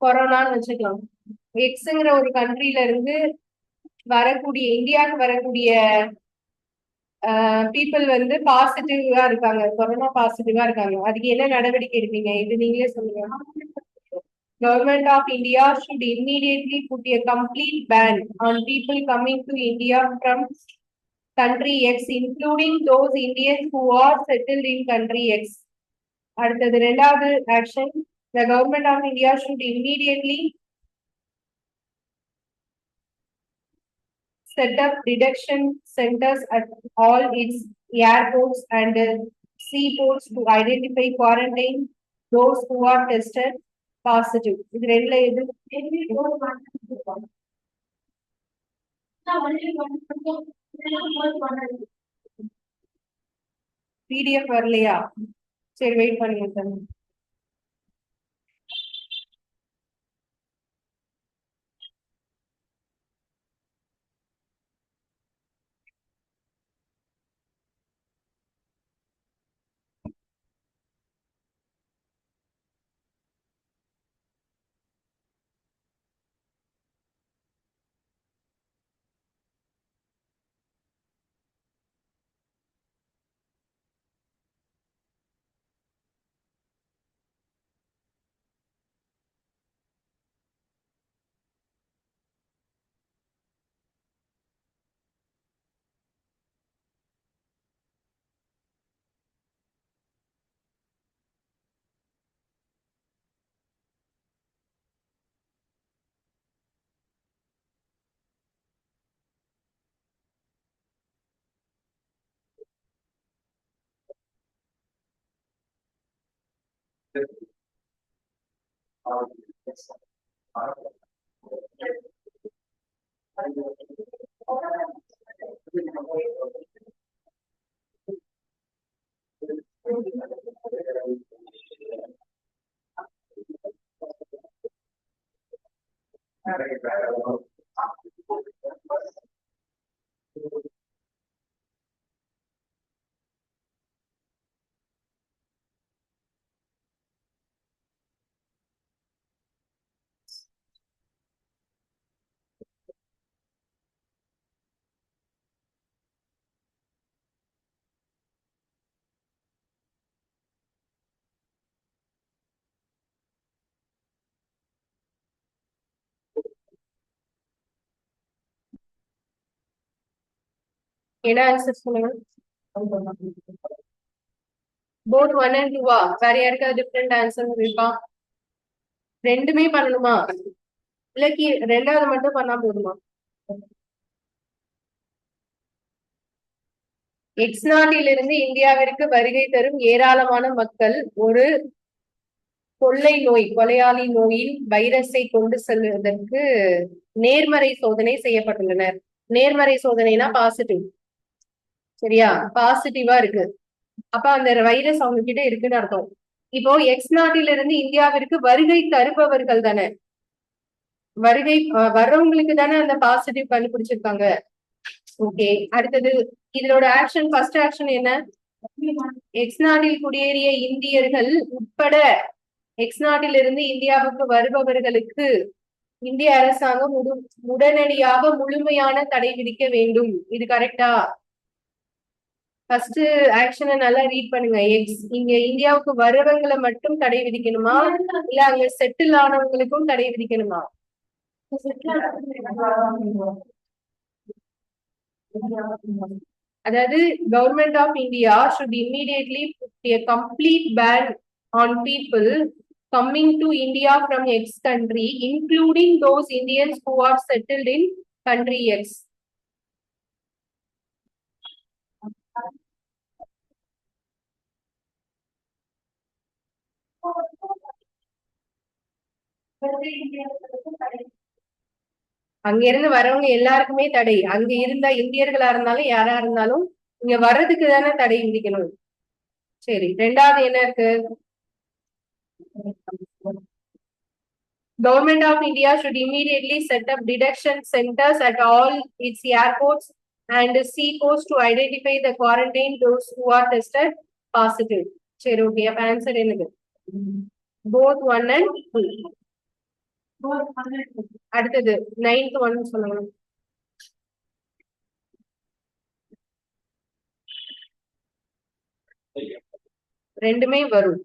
கொரோனான்னு வச்சுக்கலாம். எக்ஸ்ங்கிற ஒரு கண்ட்ரில இருந்து வரக்கூடிய, இந்தியாவுக்கு வரக்கூடிய பீப்புள் வந்து பாசிட்டிவா இருக்காங்க, கொரோனா பாசிட்டிவா இருக்காங்க. அதுக்கு என்ன நடவடிக்கை எடுப்பீங்க? இது நீங்களே சொல்லுங்க. Government of India should immediately put a complete ban on people coming to India from country X, including those Indians who are settled in country X. அடுத்தது இரண்டாவது action. The government of India should immediately set up detection centers at all its airports and seaports to identify, quarantine those who are tested positive. இது ரெண்டுல எது? PDF வரலையா? சரி, wait பண்ணுங்க. என்ன answer சொல்லுங்க. போத் 1 and 2 வேற யாருக்காவது டிஃப்ரெண்ட் ஆன்சர் இருக்கா? ரெண்டுமே பண்ணணுமா இல்ல ரெண்டாவது மட்டும் பண்ணா போதுமா? எக்ஸ் நாட்டிலிருந்து இந்தியாவிற்கு வருகை தரும் ஏராளமான மக்கள் ஒரு கொள்ளை நோய் கொலையாளி நோயின் வைரஸை கொண்டு செல்வதற்கு நேர்மறை சோதனை செய்யப்பட்டுள்ளனர். நேர்மறை சோதனைனா பாசிட்டிவ். சரியா? பாசிட்டிவா இருக்கு. அப்ப அந்த வைரஸ் அவங்க கிட்ட இருக்குன்னு அர்த்தம். இப்போ எக்ஸ் நாட்டிலிருந்து இந்தியாவிற்கு வருகை தருபவர்கள் தானே, வருகை வர்றவங்களுக்கு தானே அந்த பாசிட்டிவ் கண்டுபிடிச்சிருக்காங்க. ஓகே, அடுத்தது இதோட ஆக்ஷன், ஃபர்ஸ்ட் ஆக்ஷன் என்ன? எக்ஸ் நாட்டில் குடியேறிய இந்தியர்கள் உட்பட எக்ஸ் நாட்டிலிருந்து இந்தியாவுக்கு வருபவர்களுக்கு இந்திய அரசாங்கம் உடனடியாக முழுமையான தடை விதிக்க வேண்டும். இது கரெக்டா? ஃபர்ஸ்ட் ஆக்ஷனை நல்லா ரீட் பண்ணுங்க. இங்க இந்தியாவுக்கு வரவங்களை மட்டும் தடை விதிக்கணுமா இல்ல அங்க செட்டில் ஆனவங்களுக்கும் தடை விதிக்கணுமா? அதாவது government of India should immediately put a complete ban on people coming to India from X country, including those Indians who are settled in country X. அங்க இருந்து வரவங்க எல்லாருக்குமே தடை. அங்க இருந்த இந்தியர்களா இருந்தாலும் யாரா இருந்தாலும் இங்க வர்றதுக்கு தானே தடை விதிக்கணும். சரி, ரெண்டாவது என்ன இருக்கு? Government of India should immediately set up detection centers at all its airports and seaports to identify the quarantine those who are tested positive. சரி, ஓகே. அப்ப ஆன்சர் என்னது? Both 1 and 2. அடுத்தது 9th one சொல்லுங்க. ரெண்டுமே வரும்.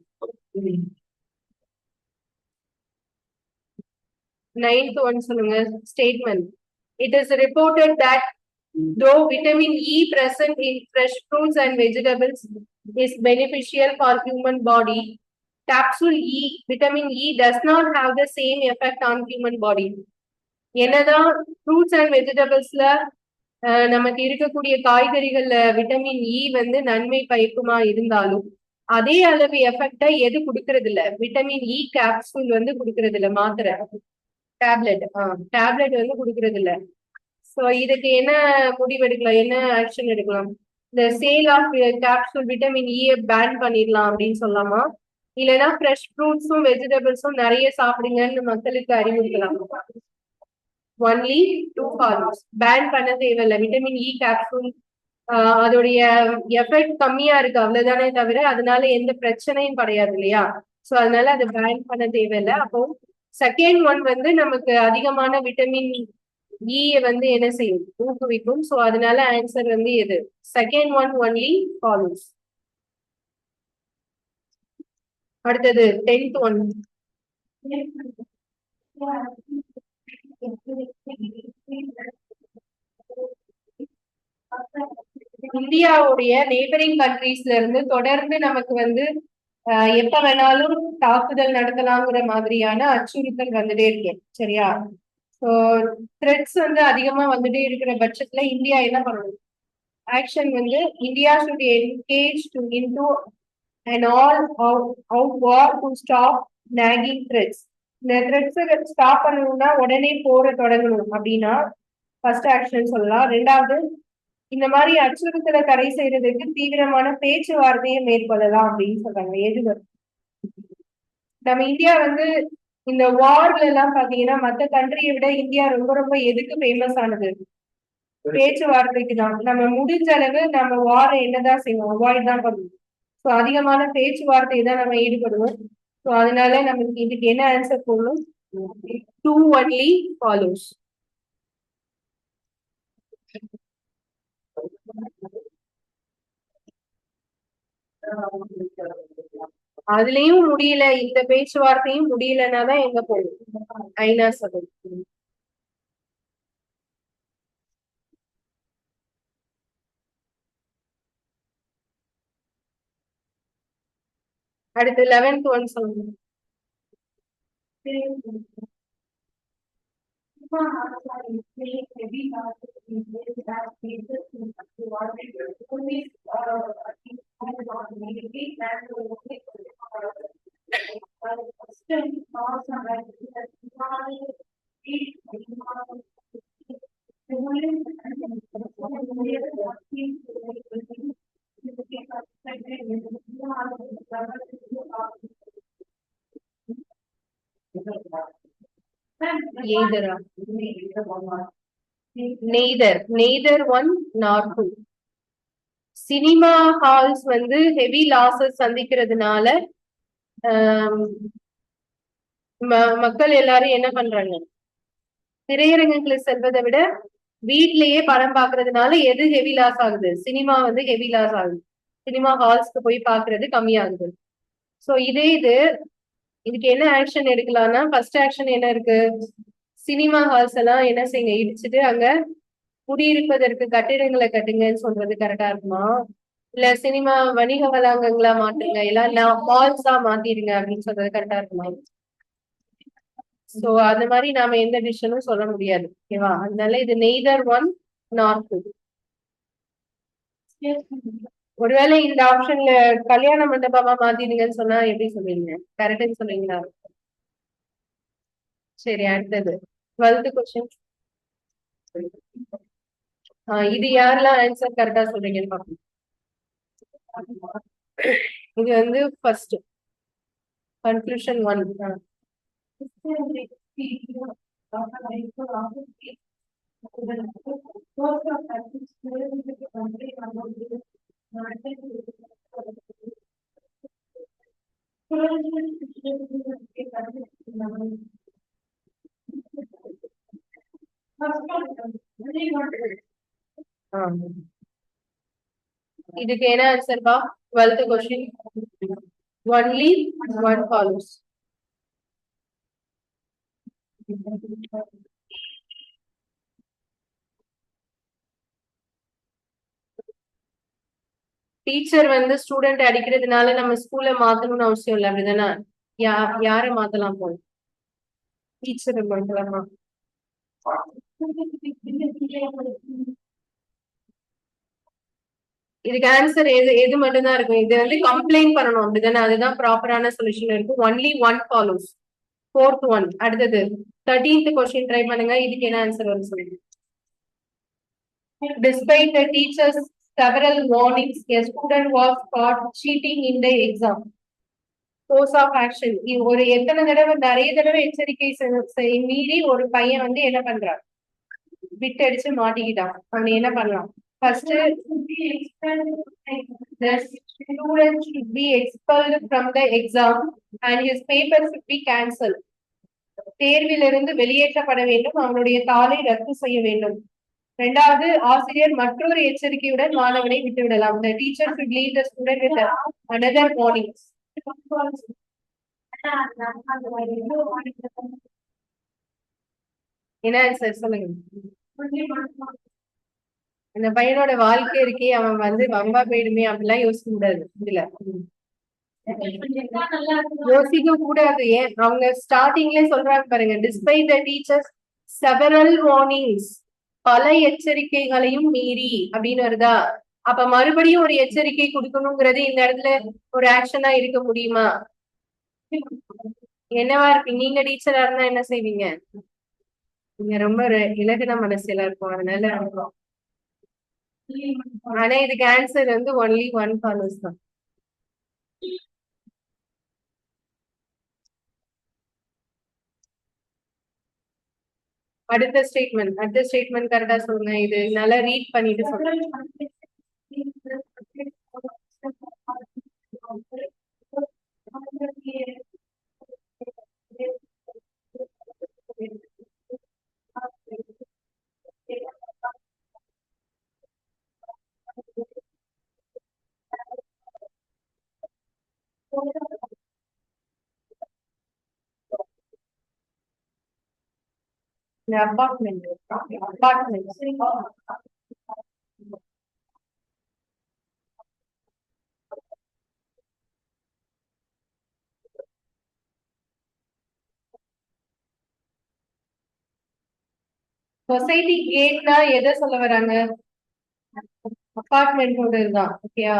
9th one சொல்லுங்க. Statement. It is reported that though vitamin E present in fresh fruits and vegetables is beneficial for human body, capsule E, vitamin E does not have the same effect on human body. என்னதான் fruits and வெஜிடபிள்ஸ்ல நமக்கு இருக்கக்கூடிய காய்கறிகள்ல vitamin E வந்து நன்மை பயக்குமா இருந்தாலும் அதே அளவு எஃபெக்டா எது கொடுக்கறது இல்ல? விட்டமின் இ கேப்சூல் வந்து கொடுக்கறது இல்ல, மாத்திரை டேப்லெட் வந்து கொடுக்கறது இல்ல. சோ இதுக்கு என்ன முடிவு எடுக்கலாம், என்ன ஆக்ஷன் எடுக்கலாம்? இந்த sale of capsule vitamin E ban பண்ணிடலாம் அப்படின்னு சொல்லலாமா, இல்லைன்னா ஃப்ரெஷ் ஃப்ரூட்ஸும் வெஜிடபிள்ஸும் நிறைய சாப்பிடுங்கன்னு மக்களுக்கு அறிவுறுத்தலாம்? Only 2 forms. பேன் பண்ண தேவையில்லை. விட்டமின் இ கேப்சூல் அதோடைய எஃபெக்ட் கம்மியா இருக்கு அவ்வளவுதானே தவிர அதனால எந்த பிரச்சனையும் கிடையாது இல்லையா? சோ அதனால அதை பேன் பண்ண தேவையில்லை. அப்போ செகண்ட் ஒன் வந்து நமக்கு அதிகமான விட்டமின் இ வந்து என்ன செய்யும்? ஊக்குவிக்கும். சோ அதனால ஆன்சர் வந்து எது? Second one only follows. அடுத்தது 10th ஒன். இந்தியாவுடைய நெய்பரிங் கண்ட்ரீஸ்ல இருந்து தொடர்ந்து நமக்கு வந்து எப்ப வேணாலும் தாக்குதல் நடத்தலாங்கிற மாதிரியான அச்சுறுத்தல் வந்துட்டே இருக்கேன். சரியா? ஸோ த்ரெட்ஸ் வந்து அதிகமா வந்துட்டே இருக்கிற பட்சத்துல இந்தியா என்ன பண்ணணும்? ஆக்ஷன் வந்து India should engage to into and all out war to stop nagging threats. இந்த த்ரெட்ஸ் ஸ்டாப் பண்ணணும்னா உடனே போற தொடங்கணும் அப்படின்னா ஃபர்ஸ்ட் ஆக்ஷன் சொல்லலாம். ரெண்டாவது, இந்த மாதிரி அச்சுறுத்தலை தடை செய்யறதுக்கு தீவிரமான பேச்சுவார்த்தையை மேற்கொள்ளலாம் அப்படின்னு சொல்றாங்க. எது நம்ம இந்தியா வந்து இந்த வார்ல எல்லாம் பாத்தீங்கன்னா மத்த கண்ட்ரியை விட இந்தியா ரொம்ப ரொம்ப எதுக்கு ஃபேமஸ் ஆனது? பேச்சுவார்த்தைக்கு தான். நம்ம முடிஞ்ச அளவு நம்ம வாரை என்னதான் செய்வோம், அவாய்ட் தான் பண்ணுவோம். ஸோ அதிகமான பேச்சுவார்த்தை தான் நம்ம ஈடுபடுவோம். ஸோ அதனால நமக்கு இதுக்கு என்ன ஆன்சர் போடணும்? 2 only follows. அதுலயும் முடியல, இந்த பேச்சுவார்த்தையும் முடியலன்னா தான் எங்க போகும்? ஐநா சபை. அடுத்து 11th ஒன் சொல்லுங்க. neither one nor two. Cinema halls வந்து ஹெவி லாசஸ் சந்திக்கிறதுனால மக்கள் எல்லாரும் என்ன பண்றாங்க? திரையரங்குகளை செல்வதை விட வீட்லயே படம் பாக்குறதுனால எது ஹெவி லாஸ் ஆகுது? சினிமா வந்து ஹெவி லாஸ் ஆகுது. சினிமா ஹால்ஸ்க்கு போய் பாக்குறது கம்மியாகுது. சோ இதுக்கு என்ன ஆக்ஷன் எடுக்கலாம்னா, ஃபர்ஸ்ட் ஆக்ஷன் என்ன இருக்கு? சினிமா ஹால்ஸ் எல்லாம் என்ன செய்யுங்க, இடிச்சுட்டு அங்க குடியிருப்பதற்கு கட்டிடங்களை கட்டுங்கன்னு சொல்றது கரெக்டா இருக்குமா? இல்ல சினிமா வணிக வளாகங்களா மாட்டுங்க, எல்லாம் மால்ஸா மாத்திடுங்க அப்படின்னு சொல்றது கரெக்டா இருக்குமா? சோ அந்த மாதிரி நாம எந்த டிசிஷனும் சொல்ல முடியாது. ஓகேவா? அதனால இது நெய்தர் ஒன் நார் டூ. ஒருவேளை இந்த ஆப்ஷன்ல கல்யாண மண்டபமா மாத்திடுங்கன்னு சொன்னா எப்படி சொல்லுவீங்க? கரெக்ட்னு சொல்லுவீங்களா? சரி, அடுத்தது 12th கொஸ்டின். இது யாரெல்லாம் ஆன்சர் கரெக்டா சொல்றீங்கன்னு பாப்போம். இது வந்து ஃபர்ஸ்ட் கன்க்ளூஷன் 1. இதுக்கு என்ன ஆன்சர் பா? 12th question. Only one follows. Teacher வந்து ஸ்டூடெண்ட் அடிக்கிறதுனால நம்ம ஸ்கூல்ல மாத்தணும்னு அவசியம் இல்லை, அப்படிதானே? யார மாத்தலாம் போல? டீச்சர் மாத்தலாமா? இதுக்கு ஆன்சர் எது மட்டும் தான் இருக்கும்? இது வந்து கம்ப்ளைண்ட் பண்ணணும், அப்படிதானே? அதுதான் ப்ராப்பரான சொல்யூஷன் இருக்கும். Only one follows. 4th one. அடுத்தது 13th கொஸ்டின் ட்ரை பண்ணுங்க. இதுக்கு என்ன ஆன்சர் வரும் சொல்லுங்க. Despite the teachers several warnings, a student was caught cheating in the exam. Course of action. ஒரு எத்தனை தடவை, நிறைய தடவை எச்சரிக்கை மீறி ஒரு பையன் வந்து என்ன பண்றான்? பிட் அடிச்சு மாட்டிக்கிட்டான். அவன் என்ன பண்ணலாம்? First, the student should be expelled from the exam and his paper should be cancelled. தேர்விலிருந்து வெளியேற்றப்பட வேண்டும், அவனுடைய தாளை ரத்து செய்ய வேண்டும். இரண்டாவது, ஆசிரியர் மற்றொரு எச்சரிக்கையுடன் மாணவனை விட்டுவிடலாம். The teacher should leave the student with another warning. என்ன ஆன்சர் சொல்லுங்க. அந்த பையனோட வாழ்க்கை இருக்கே, அவன் வந்து வம்பா போயிடுமே அப்படிலாம் யோசிக்க கூடாது. இதுல யோசிக்க கூடாது. ஏன் அவங்க ஸ்டார்டிங்ல சொல்றாங்க பாருங்க, despite the teachers several warnings, பல எச்சரிக்கைகளையும் மீறி அப்படின்னு வருதா? அப்ப மறுபடியும் ஒரு எச்சரிக்கை கொடுக்கணுங்கிறது இந்த இடத்துல ஒரு ஆக்ஷனா இருக்க முடியுமா? என்னவா இருக்கு? நீங்க டீச்சரா இருந்தா என்ன செய்வீங்க? நீங்க ரொம்ப ஒரு இலகுன மனசுல இருக்கும், அதனால ஆனா இதுக்கு ஆன்சர் வந்து ஒன்லி ஒன் ஃபாலோஸ் தான். அடுத்த ஸ்டேட்மெண்ட் கரெக்டா சொல்லுங்க. இது நல்லா ரீட் பண்ணிட்டு சொல்லுங்க. இந்த அபார்ட்மெண்ட் சொசைட்டி கேட்னா எதை சொல்ல வராங்க? அபார்ட்மெண்டோட இதுதான். ஓகேயா?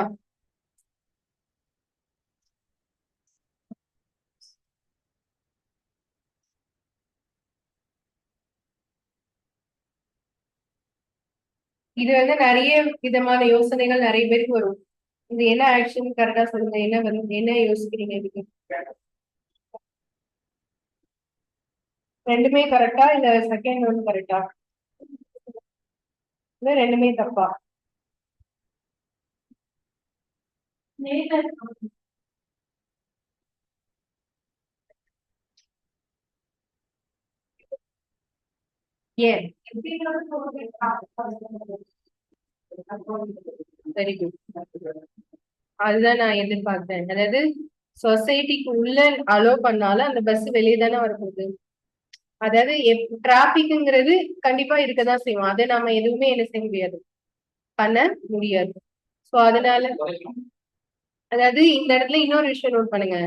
இது வந்து நிறைய விதமான யோசனைகள் நிறைய பேருக்கு வரும். இது என்ன ஆக்ஷன் கரெக்டா சொல்லுங்க. என்ன வரும்? என்ன யோசிக்கிறீங்க இதுக்கு? ரெண்டுமே கரெக்டா இல்ல செகண்ட் ஒன் கரெக்டா? இல்ல ரெண்டுமே தப்பா? ஏன்? Very good. அதுதான் நான் எதிர்பார்த்தேன். அதாவது சொசைட்டிக்கு உள்ள அலோ பண்ணாலும் அந்த பஸ் வெளியே தானே வரப்போகுது. அதாவது டிராபிக்ங்கிறது கண்டிப்பா இருக்கதான் செய்வோம். அதை நாம எதுவுமே என்ன செய்ய முடியாது, பண்ண முடியாது. சோ அதனால அதாவது இந்த இடத்துல இன்னொரு விஷயம் நோட் பண்ணுங்க.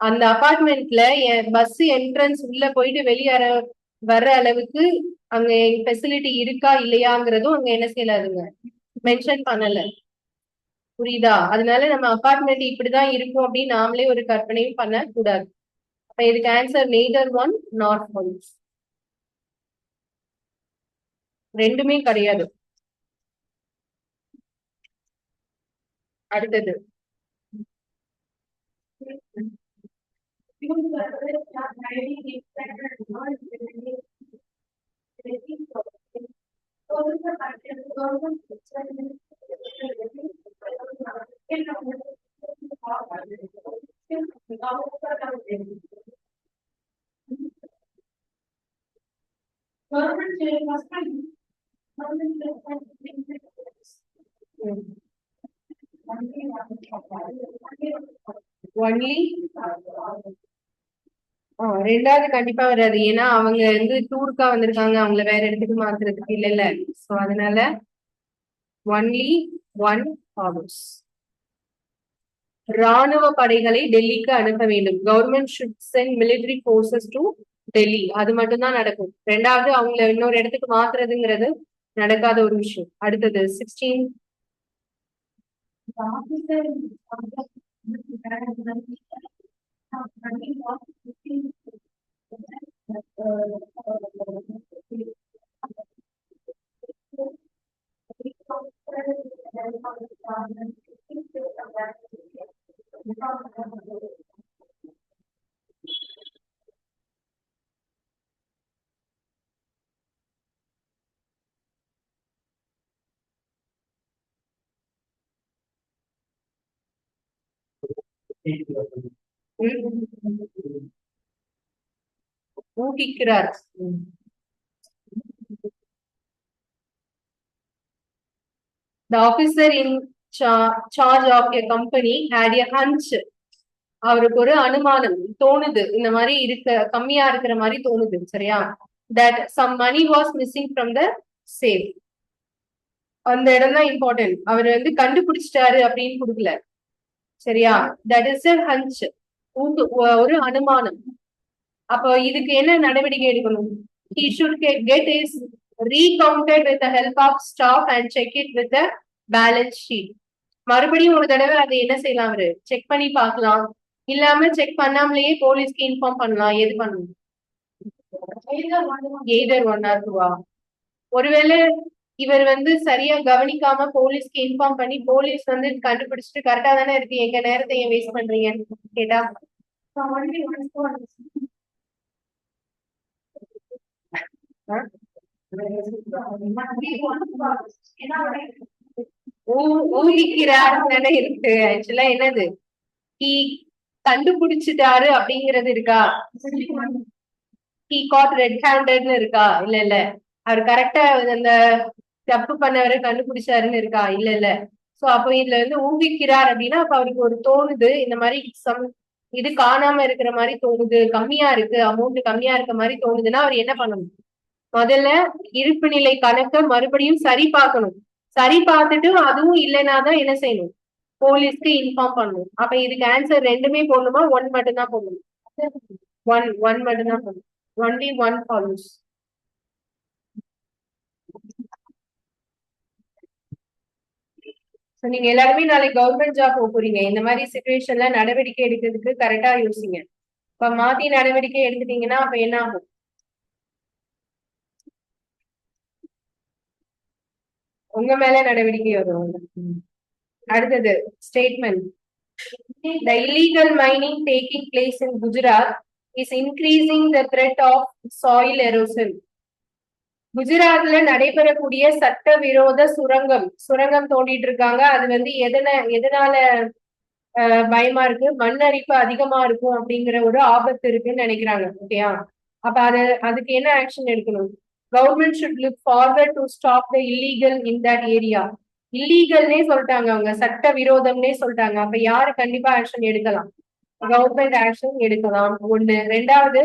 அந்த அபார்ட்மெண்ட்ல பஸ் என்ட்ரன்ஸ் உள்ள போயிட்டு வெளியேற வர்ற அளவுக்கு அங்க ஃபெசிலிட்டி இருக்கா இல்லையாங்கிறதும் அங்க என்ன செய்யலாதுங்க, மென்ஷன் பண்ணல. புரியுதா? அதனால நம்ம அபார்ட்மெண்ட் இப்படிதான் இருக்கும் அப்படின்னு நாமளே ஒரு கற்பனையும் பண்ண கூடாது. அப்ப இதுக்கு answer neither one not one. ரெண்டுமே கிடையாது. அடுத்தது ஒன்லி ரெண்டாவது கண்டிப்பா வராது. ஏன்னா அவங்க வந்து டூருக்கா வந்திருக்காங்க, அவங்கள வேற இடத்துக்கு மாத்துறதுக்கு இல்ல. சோ அதனால ஒன்லி ஒன் ஃபாலோஸ். ராணுவ படைகளை டெல்லிக்கு அனுப்ப வேண்டும். Government should send military forces to Delhi. அது மட்டும் தான் நடக்கும். ரெண்டாவது அவங்கள இன்னொரு இடத்துக்கு மாத்துறதுங்கிறது நடக்காத ஒரு விஷயம். அடுத்தது 16. ஊகிக்கிறார். The officer in charge of a company had a hunch. அவருக்கு ஒரு அனுமானம் தோணுது, இந்த மாதிரி இருக்க கம்மியா இருக்கிற மாதிரி தோணுது. சரியா? that some money was missing from the safe. அந்த இடம் தான் இம்பார்ட்டன்ட். அவர் வந்து கண்டுபிடிச்சிட்டாரு அப்படின்னு கொடுக்கல. சரியா? that is a hunch. ஒரு அனுமானம். அப்போ இதுக்கு என்ன நடவடிக்கை எடுக்கணும்? He should get his recounted with the help of staff and check it with the balance sheet. மறுபடியும் ஒரு தடவை அதை என்ன செய்யலாம், அவரு செக் பண்ணி பார்க்கலாம். இல்லாம செக் பண்ணாமலேயே போலீஸ்க்கு இன்ஃபார்ம் பண்ணலாம். எது பண்ணணும்? Either 1 or 2. ஒருவேளை இவர் வந்து சரியா கவனிக்காம போலீஸ்க்கு இன்ஃபார்ம் பண்ணி போலீஸ் வந்து கண்டுபிடிச்சிட்டு கரெக்டா தானே இருக்கு, எங்க நேரத்தை ஏன் வேஸ்ட் பண்றீங்கன்னு கேட்டா ஊகிக்கிறார் தானே இருக்கு. ஆக்சுவலா என்னது கண்டுபிடிச்சிட்டாரு அப்படிங்கிறது இருக்கா? ஹி காட் ரெட் ஹேண்டட்னு இருக்கா? இல்ல இல்ல. அவர் கரெக்டா அந்த தப்பு பண்ணவரை கண்டுபிடிச்சாருன்னு இருக்கா? இல்ல இல்ல. சோ அப்ப இதுல வந்து ஊகிக்கிறார் அப்படின்னா அப்ப அவருக்கு ஒரு தோணுது, இந்த மாதிரி இது காணாம இருக்கிற மாதிரி தோணுது, கம்மியா இருக்கு, அமௌண்ட் கம்மியா இருக்க மாதிரி தோணுதுன்னா அவர் என்ன பண்ணணும்? முதல்ல இருப்பு நிலை கணக்க மறுபடியும் சரி பார்க்கணும். சரி பார்த்துட்டு அதுவும் இல்லைன்னா தான் என்ன செய்யணும்? போலீஸ்க்கு இன்ஃபார்ம் பண்ணணும். அப்ப இதுக்கு ஆன்சர் ரெண்டுமே போடணுமா, ஒன் மட்டும் தான் போடணும்? ஒன் மட்டும் தான் போடணும். Only one follows. நீங்க எல்லாருமே நாளைக்கு கவர்மெண்ட் ஜாப் போக போறீங்க. இந்த மாதிரி சிச்சுவேஷன்ல நடவடிக்கை எடுக்கிறதுக்கு கரெக்டா யோசிங்க. இப்ப மாத்தி நடவடிக்கை எடுத்துட்டீங்கன்னா அப்ப என்ன ஆகும்? உங்க மேல நடவடிக்கை வரும். அடுத்தது statement. The illegal mining taking place in Gujarat is increasing the threat of soil erosion. குஜராத்ல நடைபெறக்கூடிய சட்டவிரோத சுரங்கம் தோண்டிட்டு இருக்காங்க. அது வந்து எதனால பயமா இருக்கு? மண் அரிப்பு அதிகமா இருக்கும் அப்படிங்கிற ஒரு ஆபத்து இருக்குன்னு நினைக்கிறாங்க. ஓகேயா? அப்ப அதுக்கு என்ன ஆக்ஷன் எடுக்கணும்? Government should look forward to stop the illegal in that area. இல்லீகல்னே சொல்லிட்டாங்க, அவங்க சட்ட விரோதம்னே சொல்லிட்டாங்க. அப்ப யாரு கண்டிப்பா ஆக்ஷன் எடுக்கலாம்? கவர்மெண்ட் ஆக்ஷன் எடுக்கலாம். ஒண்ணு. ரெண்டாவது,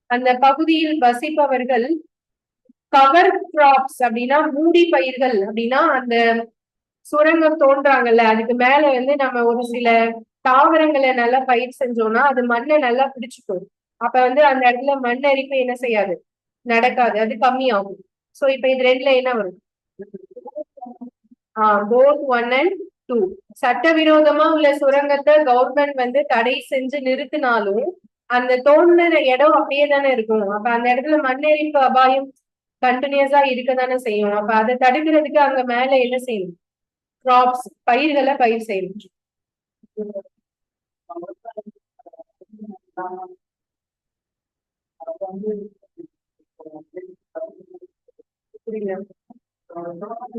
அந்த பகுதியில் வசிப்பவர்கள் கவர் கிராப்ஸ் அப்படின்னா மூடி பயிர்கள் அப்படின்னா அந்த சுரங்கம் தோன்றாங்கல்ல அதுக்கு மேல வந்து நம்ம ஒரு சில தாவரங்களை நல்லா பயிர் செஞ்சோம்னா அது மண்ணை நல்லா பிடிச்சுக்கும். அப்ப வந்து அந்த இடத்துல மண் அரிப்பு என்ன செய்யாது, நடக்காது, அது கம்மியாகும். சோ இப்ப இது ரெண்டுல என்ன வரும்? Both 1 and 2. சட்டவிரோதமா உள்ள சுரங்கத்தை கவர்மெண்ட் வந்து தடை செஞ்சு நிறுத்தினாலும் அந்த தோன்ற இடம் அப்படியே தானே இருக்கும். அப்ப அந்த இடத்துல மண்ணெரிப்பு அபாயம் கண்டினியூஸா இருக்க தானே செய்யும். அப்ப அதை தடுக்கிறதுக்கு அங்க மேல என்ன செய்யணும்? கிராப்ஸ், பயிர்களை பயிர் செய்யணும்.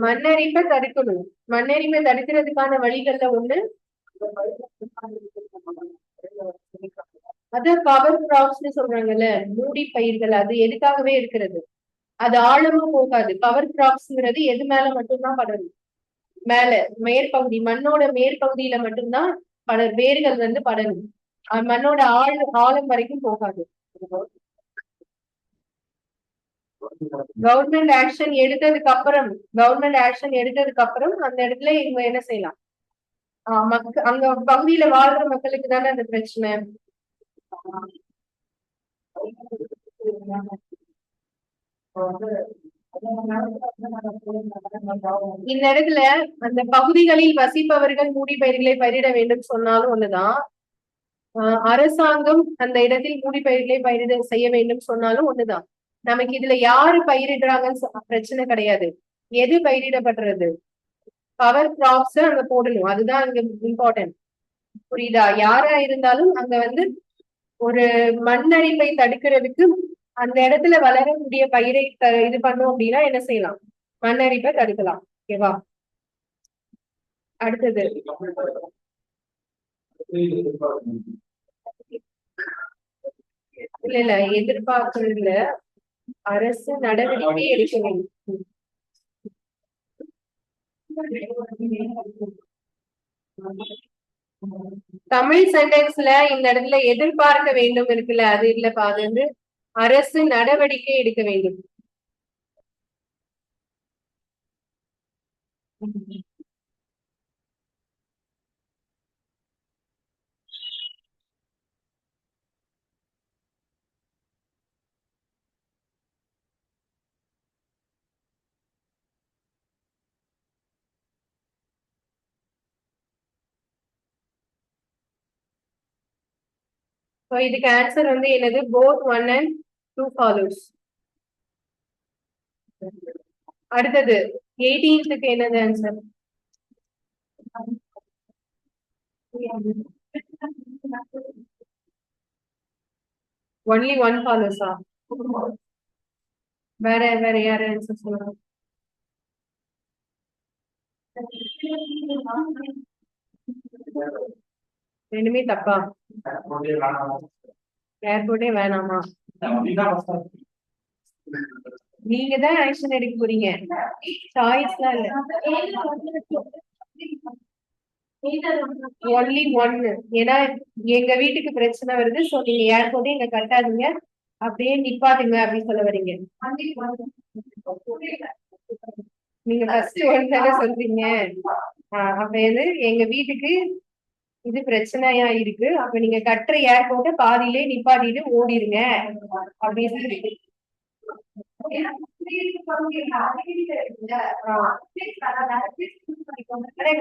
மண்ணரிப்பை தடுக்கணும். மண்ணரிப்பை தடுக்கிறதுக்கான வழிகள்ல ஒண்ணு அது கவர் கிராப்ஸ்னு சொல்றாங்கல்ல, மூடி பயிர்கள். அது எதுக்காகவே இருக்கிறது, அது ஆழமும் போகாது. கவர் கிராப்ஸ்ங்கிறது எது மேல மட்டும்தான் படரும்? மேல மேற்பகுதி, மண்ணோட மேற்பகுதியில மட்டும்தான் வேர்கள் வந்து படரும். மண்ணோட ஆழம் வரைக்கும் போகாது. கவர்மெண்ட் ஆக்ஷன் எடுத்ததுக்கு அப்புறம் அந்த இடத்துல இவங்க என்ன செய்யலாம்? அங்க பகுதியில வாழ்ற மக்களுக்கு தானே அந்த பிரச்சனை. இந்த இடத்துல அந்த பகுதிகளில் வசிப்பவர்கள் மூடி பயிர்களை பயிரிட வேண்டும் சொன்னாலும் ஒண்ணுதான். அரசாங்கம் அந்த இடத்தில் மூடி பயிர்களை பயிரிட செய்ய வேண்டும் சொன்னாலும் ஒண்ணுதான். நமக்கு இதுல யாரு பயிரிடுறாங்கன்னு பிரச்சனை கிடையாது. எது பயிரிடப்படுறது? கவர் கிராப்ஸ் அங்க போடணும், அதுதான் அங்க இம்பார்ட்டன்ட். புரியுதா? யாரா இருந்தாலும் அங்க வந்து ஒரு மண்ணரிப்பை தடுக்கிறதுக்கு அந்த இடத்துல வளரக்கூடிய பயிரை இது பண்ணோம் அப்படின்னா என்ன செய்யலாம்? மண்ணரிப்பை தடுக்கலாம். ஓகேவா? அடுத்தது இல்ல எதிர்பார்க்கறதுல அரசு நடவடிக்கை எடுக்க வேண்டும். தமிழ் சென்டென்ஸ்ல இந்த இடத்துல எதிர்பார்க்க வேண்டும் இருக்குல்ல, அது இல்லப்பா. அது வந்து அரசு நடவடிக்கை எடுக்க வேண்டும். ஸோ இதுக்கு ஆன்சர் வந்து என்னது? Both 1 and 2 follows. அடுத்தது 18th என்னது ஆன்சர்? Only 1 follows. வேற வேற யாரு ஆன்சர் சொல்லுங்க? ரெண்டுமே தப்பா? ஏர்போர்ட்டே வேணாமா? நீங்க தான் ஆக்ஷன் எடுக்க போறீங்க, சாய்ஸ்லாம் இல்ல. ஒன்லி ஒன்னு. ஏன்னா எங்க வீட்டுக்கு பிரச்சனை வருது, சோ நீங்க ஏர்போர்ட்டே இங்க கட்டாதீங்க, அப்படியே நிப்பாட்டுங்க அப்படின்னு சொல்ல வரீங்க. நீங்க ஃபர்ஸ்ட் ஒன் தானே சொல்றீங்க. அப்ப எது எங்க வீட்டுக்கு இது பிரச்சனையா இருக்கு, அப்ப நீங்க கட்டுற ஏர்போர்ட்ட பாதியிலே நிப்பாட்டிட்டு ஓடிடுங்க அப்படின்னு சொல்லி.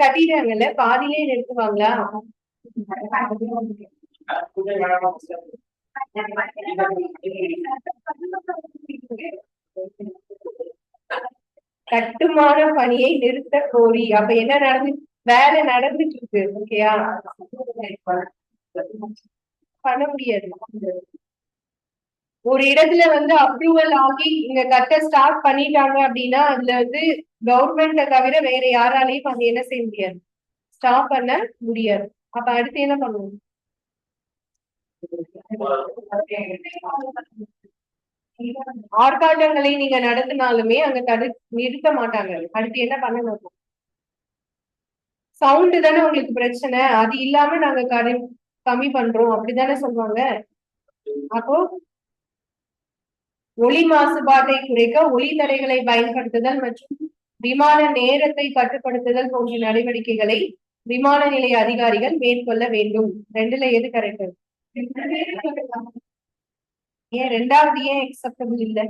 கட்டிட்டாங்கல்ல, பாதியிலே நிறுத்துவாங்களா? கட்டுமான பணியை நிறுத்த கோரி. அப்ப என்ன நடந்து? வேலை நடந்துட்டு இருக்கு. ஓகேயா? பண்ண முடியாது. ஒரு இடத்துல வந்து அப்ரூவல் ஆகி இங்க கட்ட ஸ்டார்ட் பண்ணிட்டாங்க அப்படின்னா அதுல வந்து கவர்மெண்ட்டை தவிர வேற யாராலையும் அது என்ன செய்ய முடியாது, ஸ்டாப் பண்ண முடியாது. அப்ப அடுத்து என்ன பண்ணுவோம்? ஆர்ப்பாட்டங்களை நீங்க நடத்தினாலுமே அங்க நிறுத்த மாட்டாங்க. அடுத்து என்ன பண்ணணும்? சவுண்டு தானே உங்களுக்கு பிரச்சனை, அது இல்லாம நாங்க கம்மி பண்றோம் அப்படித்தானே சொல்லுவாங்க. அப்போ ஒலி மாசுபாட்டை குறைக்க ஒலி தடைகளை பயன்படுத்துதல் மற்றும் விமான நேரத்தை கட்டுப்படுத்துதல் போன்ற நடவடிக்கைகளை விமான நிலைய அதிகாரிகள் மேற்கொள்ள வேண்டும். ரெண்டுல எது கரெக்ட்? ஏன் ரெண்டாவது ஏன் அக்செப்டபிள் இல்லை?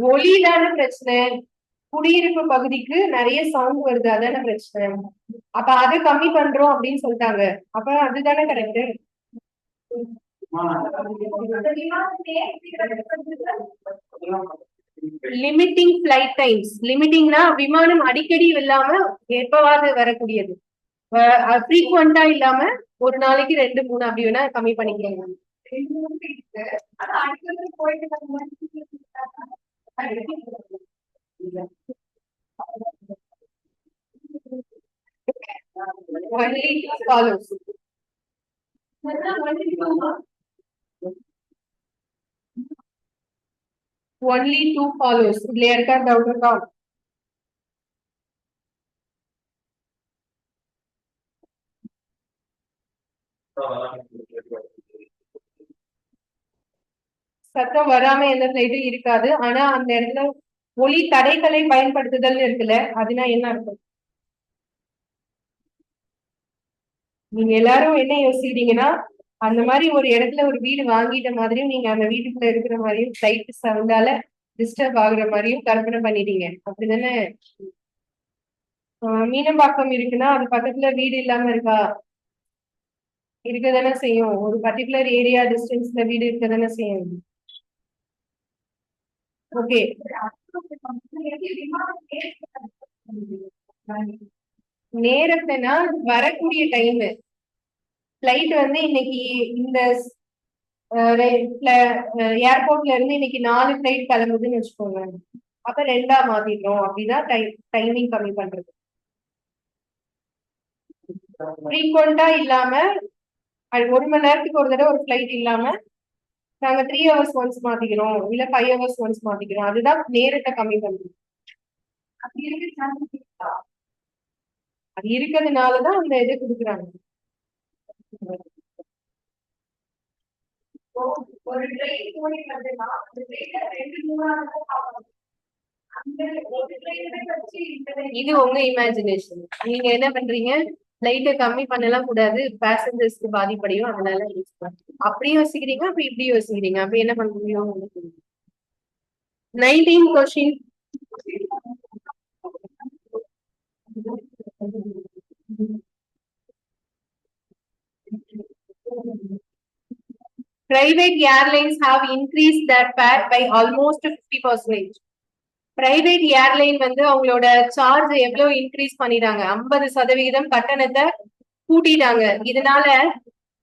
ஒலிதான பிரச்சனை. குடியிருப்பு பகுதிக்கு நிறைய சவுண்ட் வருது, அதான பிரச்சனை. அப்ப அதை கம்மி பண்றோம் அப்படின்னு சொல்லிட்டாங்க, அப்ப அதுதானே கரெக்ட். Limiting flight times. லிமிட்டிங்னா விமானம் அடிக்கடி இல்லாம எப்பவாது வரக்கூடியது, ஃப்ரீக்வெண்டா இல்லாம ஒரு நாளைக்கு 2-3 அப்படி வேணா கம்மி பண்ணிக்கலாம். Only follows. Only 2 follows. இதுல யாருக்கா டவுட் இருக்கா? சத்தம் வராம எந்த ஃபிளைட்டும் இருக்காது, ஆனா அந்த இடத்துல ஒலி தடைகளை பயன்படுத்துதல் இருக்குல்ல, அதுனா என்ன அர்த்தம்? நீங்க எல்லாரும் என்ன யோசிக்கிறீங்கன்னா, அந்த மாதிரி ஒரு இடத்துல ஒரு வீடு வாங்கிட்ட மாதிரியும் நீங்க அந்த வீட்டுக்குள்ள இருக்கிற மாதிரியும் ஃபிளைட் சவுண்டால டிஸ்டர்ப் ஆகுற மாதிரியும் கற்பனை பண்ணிட்டீங்க, அப்படிதானே? மீனம்பாக்கம் இருக்குன்னா அது பக்கத்துல வீடு இல்லாம இருக்கா? இருக்கதானே செய்யும். ஒரு பர்டிகுலர் ஏரியா டிஸ்டன்ஸ்ல வீடு இருக்கதானே செய்யும். ஓகே, நேரத்தைனா வரக்கூடிய டைம். பிளைட் வந்து இன்னைக்கு இந்த ஏர்போர்ட்ல இருந்து இன்னைக்கு 4 பிளைட் கிளம்புதுன்னு வச்சுக்கோங்க, அப்ப 2ஆ மாத்திடுறோம் அப்படின்னா டைமிங் கம்மி பண்றது. ஃப்ரீக்வெண்டா இல்லாம 1 மணி நேரத்துக்கு ஒரு தடவை ஒரு பிளைட் இல்லாம நாங்க 3 hours ஒன்ஸ் மாத்திக்கிறோம், இல்ல 5 hours ஒன்ஸ் மாத்திக்கிறோம், அதுதான் நேரத்தை கம்மி பண்றது. அது இருக்கிறதுனாலதான் அந்த இதை கொடுக்குறாங்க. இது உங்க இமேஜினேஷன். நீங்க என்ன பண்றீங்க? லைட்டை கம்மி பண்ணலாம் கூடாது, பேசஞ்சர்ஸ்க்கு பாதிப்படையும், அதனால யூஸ் பண்ணுறேன். அப்படி யோசிக்கிறீங்க, அப்ப இப்படி யோசிக்கிறீங்க, அப்ப என்ன பண்ண முடியும்? 19 question. Private airlines have increased their fare by almost 50%. Private airline வந்து அவங்களோட சார்ஜ் எவ்வளவு இன்க்ரீஸ் பண்ணிட்டாங்க, 50% கட்டணத்தை கூட்டிட்டாங்க. இதனால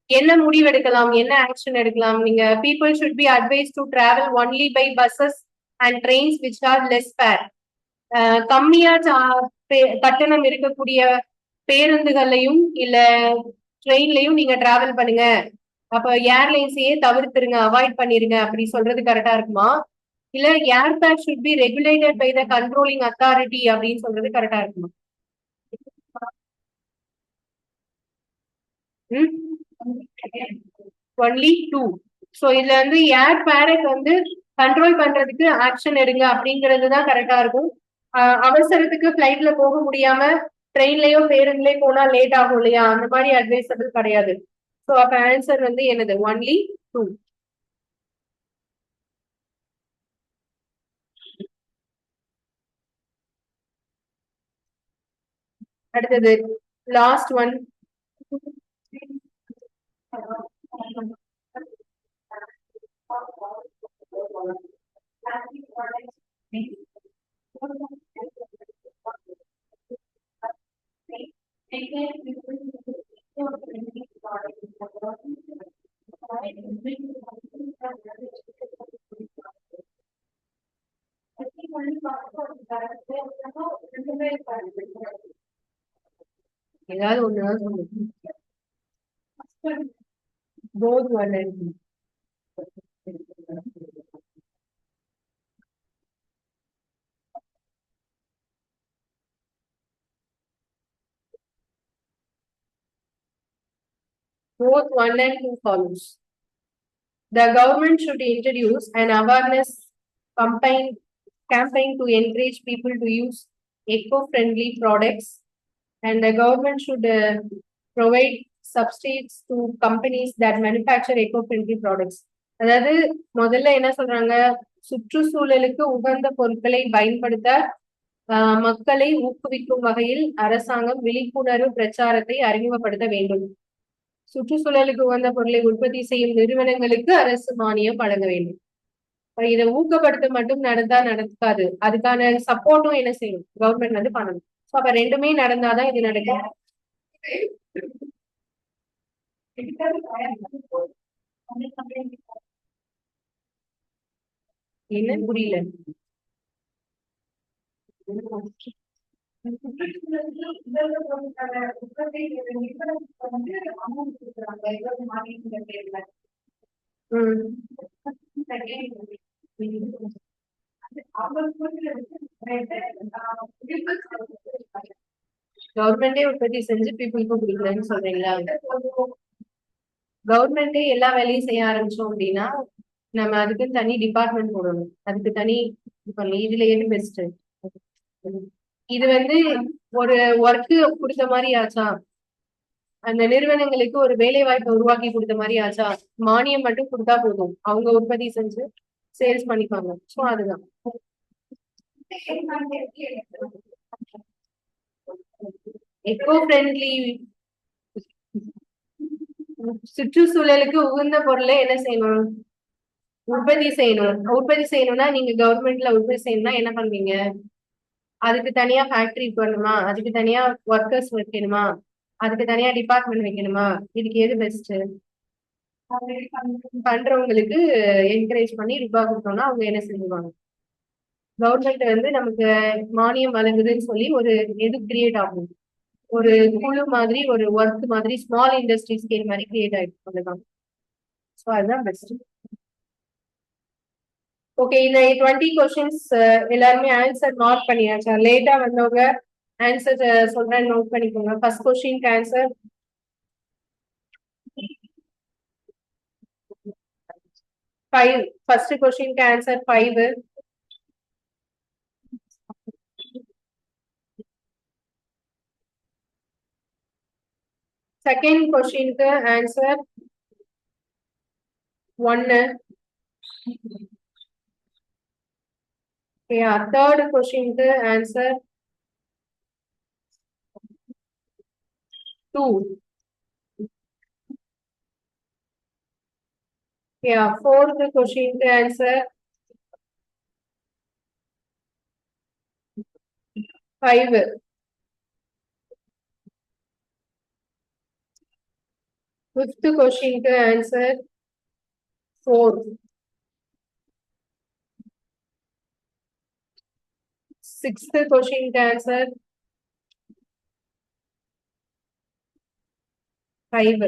என்ன முடிவெடுக்கலாம், என்ன ஆக்ஷன் எடுக்கலாம்? நீங்க people should be advise to travel only by buses and trains which are less fare. கம்மியா கட்டணம் இருக்கக்கூடிய பேருந்துகள்லையும் இல்ல ட்ரெயின்லயும் நீங்க டிராவல் பண்ணுங்க, அப்ப ஏர்லைன்ஸையே தவிர்த்துருங்க, அவாய்ட் பண்ணிருங்க, அப்படி சொல்றது கரெக்டா இருக்குமா? இல்ல airbag should be regulated by the controlling authority அப்படின்னு சொல்றது கரெக்டா இருக்குமா? ஒன்லி 2. ஸோ இதுல வந்து ஏர் பேரட் வந்து கண்ட்ரோல் பண்றதுக்கு ஆக்ஷன் எடுங்க அப்படிங்கிறது தான் கரெக்டா இருக்கும். அவசரத்துக்கு பிளைட்ல போக முடியாம ட்ரெயின்லயோ பேருந்துலயோ போனா லேட் ஆகும் இல்லையா, அந்த மாதிரி அட்வைசபிள் கிடையாது. ஸோ அப்ப ஆன்சர் வந்து என்னது? ஒன்லி 2. அடுத்தது லாஸ்ட் ஒன். ஏதாவது ஒண்ணுதான் சொல்லுங்க. Both one and two. Both 1 and 2 follows. The government should introduce an awareness campaign to encourage people to use eco-friendly products, and the government should provide subsidies to companies that manufacture eco-friendly products. அதாவது முதல்ல என்ன சொல்றாங்க, சுற்றுச்சூழலுக்கு உகந்த பொருட்களை பயன்படுத்த மக்களை ஊக்குவிக்கும் வகையில் அரசாங்கம் விழிப்புணர்வு பிரச்சாரத்தை அறிமுகப்படுத்த வேண்டும். சுற்றுச்சூழலுக்கு உகந்த பொருளை உற்பத்தி செய்யும் நிறுவனங்களுக்கு அரசு மானியம் வழங்க வேண்டும். இதை ஊக்கப்படுத்த மட்டும் நடக்காது, அதுக்கான சப்போர்ட்டும் என்ன செய்யணும், கவர்மெண்ட் வந்து பண்ணணும். ஸோ அப்ப ரெண்டுமே நடந்தாதான் இது நடக்கும். என்ன புரியல? கவர்மெண்டே உற்பத்தி செஞ்சு பீப்புளுக்கும் கொடுக்குறேன்னு சொல்றீங்களா? கவர்மெண்டே எல்லா வேலையும் செய்ய ஆரம்பிச்சோம் அப்படின்னா நம்ம அதுக்கு தனி டிபார்ட்மெண்ட் போடணும், அதுக்கு தனி இதுல எது பெஸ்ட்? இது வந்து ஒரு ஒர்க்கு கொடுத்த மாதிரி ஆச்சா, அந்த நிறுவனங்களுக்கு ஒரு வேலை வாய்ப்பை உருவாக்கி கொடுத்த மாதிரி ஆச்சா? மானியம் மட்டும் கொடுத்தா போதும், அவங்க உற்பத்தி செஞ்சு சேல்ஸ் பண்ணிப்பாங்க. ஸோ அதுதான். எக்கோ ஃப்ரெண்ட்லி சுற்றுச்சூழலுக்கு உகந்த பொருளை என்ன செய்யணும், உற்பத்தி செய்யணும். உற்பத்தி செய்யணும்னா நீங்க கவர்மெண்ட்ல உற்பத்தி செய்யணும்னா என்ன பண்ணுவீங்க? அதுக்கு தனியா ஃபேக்டரி பண்ணணுமா, அதுக்கு தனியா ஒர்க்கர்ஸ் வைக்கணுமா, அதுக்கு தனியா டிபார்ட்மெண்ட் வைக்கணுமா? இதுக்கு எது பெஸ்ட்? பண்றவங்களுக்கு என்கரேஜ் பண்ணி ரூபாய் கொடுத்தோம்னா அவங்க என்ன செஞ்சுவாங்க, கவர்மெண்ட் வந்து நமக்கு மானியம் வழங்குதுன்னு சொல்லி ஒரு எது கிரியேட் ஆகும், ஒரு குழு மாதிரி, ஒரு ஒர்க் மாதிரி, ஸ்மால் இண்டஸ்ட்ரி ஸ்கேல் மாதிரி கிரியேட் ஆயிடும். அதுதான். ஸோ அதுதான் பெஸ்ட். ஓகே, இந்த 20 கொஸ்டின்ஸ் எல்லாருமே ஆன்சர் மார்க் பண்ணியாச்சா? லேட்டா வந்தவங்க ஆன்சர் சொல்றேன், நோட் பண்ணிக்கோங்க. First question answer 5. First question answer 5. Second கொஸ்டினுக்கு ஆன்சர் 1. தேர்ட் கொஸ்டினுக்கு ஆன்சர் 2. fourth கொஸ்டினுக்கு answer 5. Fifth question to answer 4. Sixth question to answer 5.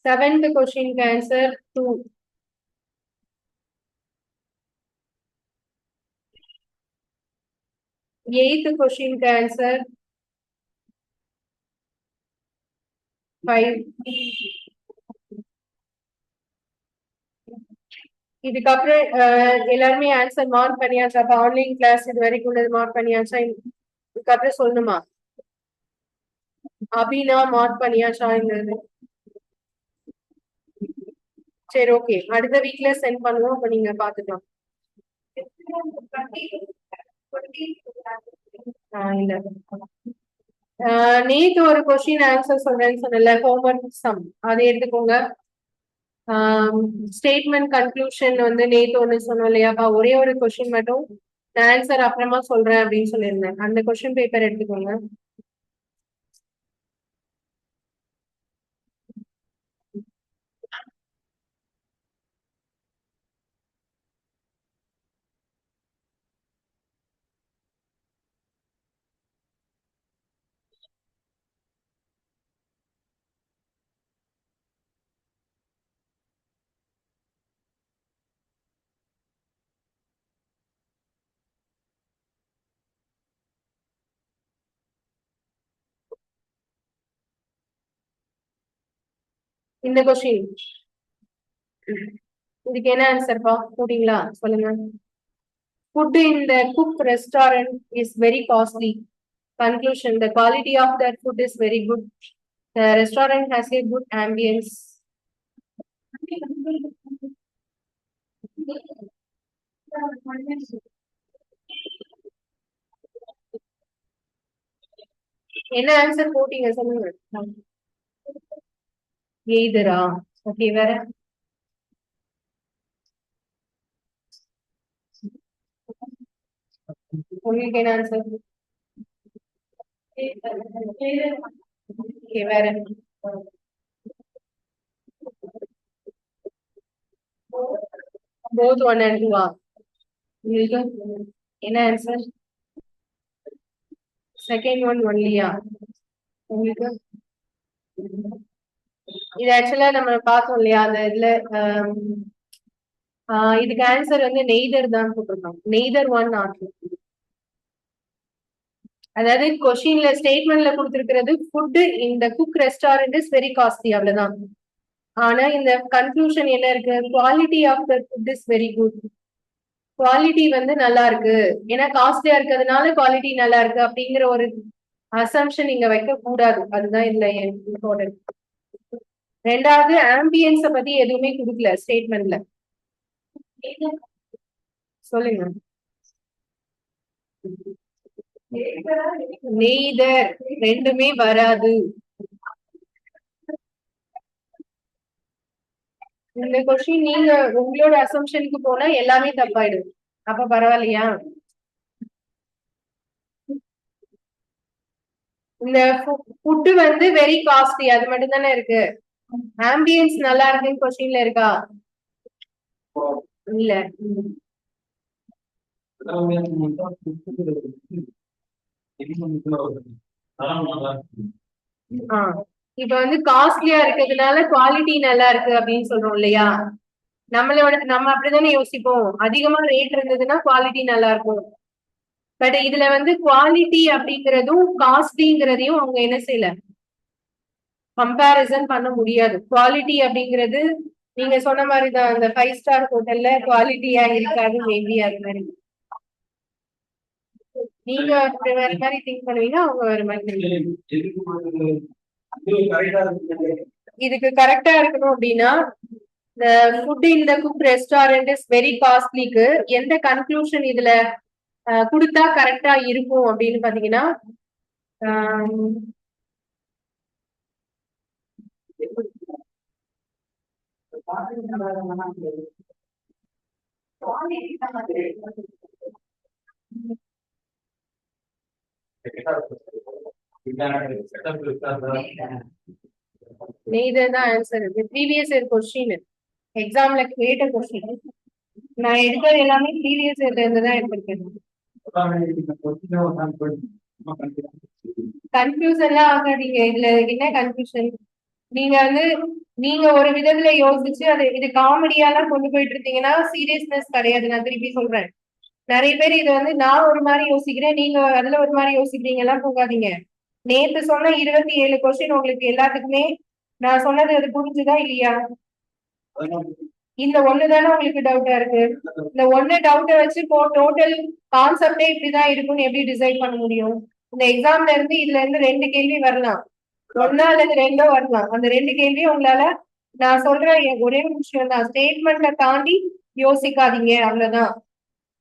Seventh question to answer 2. Eighth question to answer 5. இதுக்கப்புறம் எல்லாருமே ஆன்சர் மார்க் பண்ணியாச்சா? அப்ப online class இது வரைக்கும் உள்ளது மார்க் பண்ணியாச்சா? இதுக்கப்புறம் சொல்லணுமா? அபினா மார்க் பண்ணியாச்சா? இந்த சரி, ஓகே, அடுத்த வீக்ல சென்ட் பண்ணுவோம். அப்ப நீங்க பாத்துக்கலாம். இல்ல, நேத்து ஒரு கொஸ்டின் ஆன்சர் சொல்றேன்னு சொன்னல, ஹோம்ஒர்க் சம், அதை எடுத்துக்கோங்க. ஸ்டேட்மெண்ட் கன்க்ளூஷன் வந்து நேத்து ஒண்ணு சொன்னோம் இல்லையாப்பா, ஒரே ஒரு கொஸ்டின் மட்டும் நான் ஆன்சர் அப்புறமா சொல்றேன் அப்படின்னு சொல்லியிருந்தேன். அந்த கொஸ்டின் பேப்பர் எடுத்துக்கோங்க. இந்த கொஸ்டின் இதுக்கு என்ன ஆன்சர்ப்பா போட்டீங்களா? சொல்லுங்க. Food in the cook restaurant is very costly. Conclusion: the quality of that food is very good. The restaurant has a good ambience. என்ன ஆன்சர் போட்டீங்க சொல்லுங்க. எய்தரா? ஓகே, வேற உங்களுக்கு என்ன ஆன்சர்? ஓகே, வேற both 1 and 2. உங்களுக்கு என்ன ஆன்சர்? Second one ஒன்லியா? உங்களுக்கு இது ஆக்சுவலா நம்ம பார்த்தோம் இல்லையா அந்த இதுல, இதுக்கு ஆன்சர் வந்து நெய்தர் தான் போட்டிருக்கோம். நெய்தர் 1 ஆகும். அதாவது கொஸ்டின்ல ஸ்டேட்மெண்ட்ல கொடுத்திருக்கிறது ஃபுட் இந்த cook restaurant is very costly, அவ்வளவுதான். ஆனா இந்த கன்க்ளூஷன் என்ன இருக்கு? Quality of the food is very good. Quality வந்து நல்லா இருக்கு, ஏன்னா காஸ்ட்லியா இருக்கிறதுனால குவாலிட்டி நல்லா இருக்கு அப்படிங்கிற ஒரு அசம்ஷன் இங்க வைக்க கூடாது. அதுதான் இதுல இம்பார்ட்டன்ட். ரெண்டாவது, ஆம்பியன்ஸ பத்தி எதுவுமே கொடுக்கல ஸ்டேட்மெண்ட்ல. சொல்லுங்க. நெய்தர் ரெண்டுமே வராது. இந்த கொஸ்டின் நீங்க உங்களோட அசம்ஷனுக்கு போனா எல்லாமே தப்பாயிடும். அப்ப பரவாயில்லையா? இந்த ஃபுட் வந்து வெரி காஸ்ட்லி, அது மட்டும் தானே இருக்கு. ஆம்பியன்ஸ் நல்லா இருக்குன்னு கொஸ்டின்ல இருக்கா? இல்ல. இப்ப வந்து காஸ்ட்லியா இருக்கிறதுனால குவாலிட்டி நல்லா இருக்கு அப்படின்னு சொல்றோம் இல்லையா? நம்ம அப்படித்தானே யோசிப்போம். அதிகமா ரேட் இருந்ததுன்னா குவாலிட்டி நல்லா இருக்கும். பட் இதுல வந்து குவாலிட்டி அப்படிங்கறதும் காஸ்ட்லிங்கிறதையும் அவங்க என்ன செய்யல, கம்பேரிசன் பண்ண முடியாது. குவாலிட்டி அப்படிங்கிறது நீங்க சொன்ன மாதிரிதான், அந்த 5 ஸ்டார் ஹோட்டல்ல குவாலிட்டியா இருக்காது, மேபி அது மாதிரி. நீங்க வேற மாதிரி திங்க் பண்ணுவீங்க, அவங்க வேற மாதிரி இதுக்கு கரெக்டா இருக்கணும் அப்படின்னா the food in the cook restaurant is very costlyக்கு எந்த கன்க்ளூஷன் இதுல கொடுத்தா கரெக்டா இருக்கும் அப்படின்னு பாத்தீங்கன்னா neither the answer the previous year question எக்ஸாம்ல கேட்ட கொஸ்டின் நான் எடுத்தது எல்லாமே ப்ரீவியஸ் இயர்ல இருந்து தான் எடுத்திருக்கேன். கன்ஃபியூஷன்லாம் ஆகாதீங்க. இதுல என்ன கன்ஃபியூஷன், நீங்க வந்து நீங்க ஒரு விதத்துல யோசிச்சு அது இது காமெடியாலாம் கொண்டு போயிட்டு இருந்தீங்கன்னா சீரியஸ்னஸ் கிடையாது. நான் திருப்பி சொல்றேன், நிறைய பேர் இதை வந்து நான் ஒரு மாதிரி யோசிக்கிறேன், நீங்க அதுல ஒரு மாதிரி யோசிக்கிறீங்க எல்லாம் போகாதீங்க. நேத்து சொன்ன 27 கொஸ்டின் உங்களுக்கு எல்லாத்துக்குமே நான் சொன்னது அது புரிஞ்சுதா இல்லையா? இந்த ஒண்ணுதானே உங்களுக்கு டவுட்டா இருக்கு. இந்த ஒண்ணு டவுட்டை வச்சு இப்போ டோட்டல் கான்செப்டே இப்படிதான் இருக்கும்னு எப்படி டிசைட் பண்ண முடியும்? இந்த எக்ஸாம்ல இருந்து இதுல இருந்து 2 கேள்வி வரலாம், ஒன்னா அல்லது 2 வரலாம். அந்த 2 கேள்வியும் உங்களால நான் சொல்ற ஒரே விஷயம் தான், ஸ்டேட்மெண்ட்டை தாண்டி யோசிக்காதீங்க, அவ்வளவுதான்.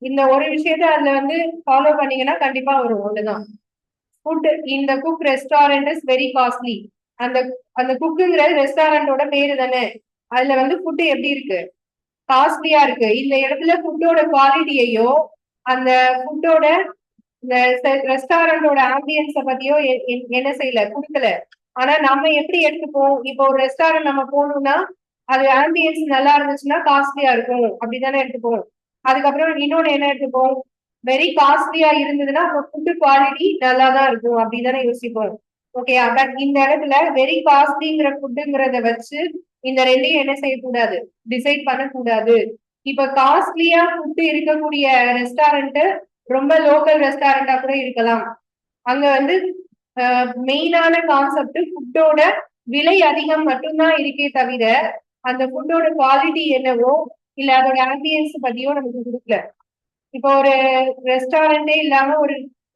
இந்த ஒரு விஷயத்த அதுல வந்து ஃபாலோ பண்ணீங்கன்னா கண்டிப்பா வரும், அவ்வளவுதான். ஃபுட் இந்த cook restaurant is very costly. அந்த அந்த குக்குங்கிறது ரெஸ்டாரண்டோட பேரு தானே, அதுல வந்து ஃபுட்டு எப்படி இருக்கு, காஸ்ட்லியா இருக்கு. இந்த இடத்துல ஃபுட்டோட குவாலிட்டியையோ அந்த ஃபுட்டோட இந்த ரெஸ்டாரண்டோட ஆம்பியன்ஸ பத்தியோ என்ன செய்யல, கொடுக்கல. ஆனா நம்ம எப்படி எடுத்துப்போம், இப்போ ஒரு ரெஸ்டாரண்ட் நம்ம போகணும்னா அது ஆம்பியன்ஸ் நல்லா இருந்துச்சுன்னா காஸ்ட்லியா இருக்கும், அப்படித்தானே எடுத்துப்போம். அதுக்கப்புறம் இன்னொன்னு என்ன எடுத்துப்போம், வெரி காஸ்ட்லியா இருந்ததுன்னா ஃபுட்டு குவாலிட்டி நல்லா தான் இருக்கும், அப்படிதானே யோசிப்போம். ஓகே, பட் இந்த இடத்துல வெரி காஸ்ட்லிங்கிற ஃபுட்டுங்கிறத வச்சு இந்த ரெண்டையும் என்ன செய்யக்கூடாது, டிசைட் பண்ணக்கூடாது. இப்ப காஸ்ட்லியா ஃபுட் இருக்கக்கூடிய ரெஸ்டாரண்ட் ரொம்ப லோக்கல் ரெஸ்டாரண்டா கூட இருக்கலாம். அங்க வந்து மெயினான கான்செப்ட் ஃபுட்டோட விலை அதிகம் மட்டும்தான் இருக்கே தவிர அந்த ஃபுட்டோட குவாலிட்டி என்னவோ இல்ல அதோட ஆம்பியன்ஸ் பத்தியோ நமக்கு கொடுக்கல. இப்போ ஒரு ரெஸ்டாரண்டே இல்லாம ஒரு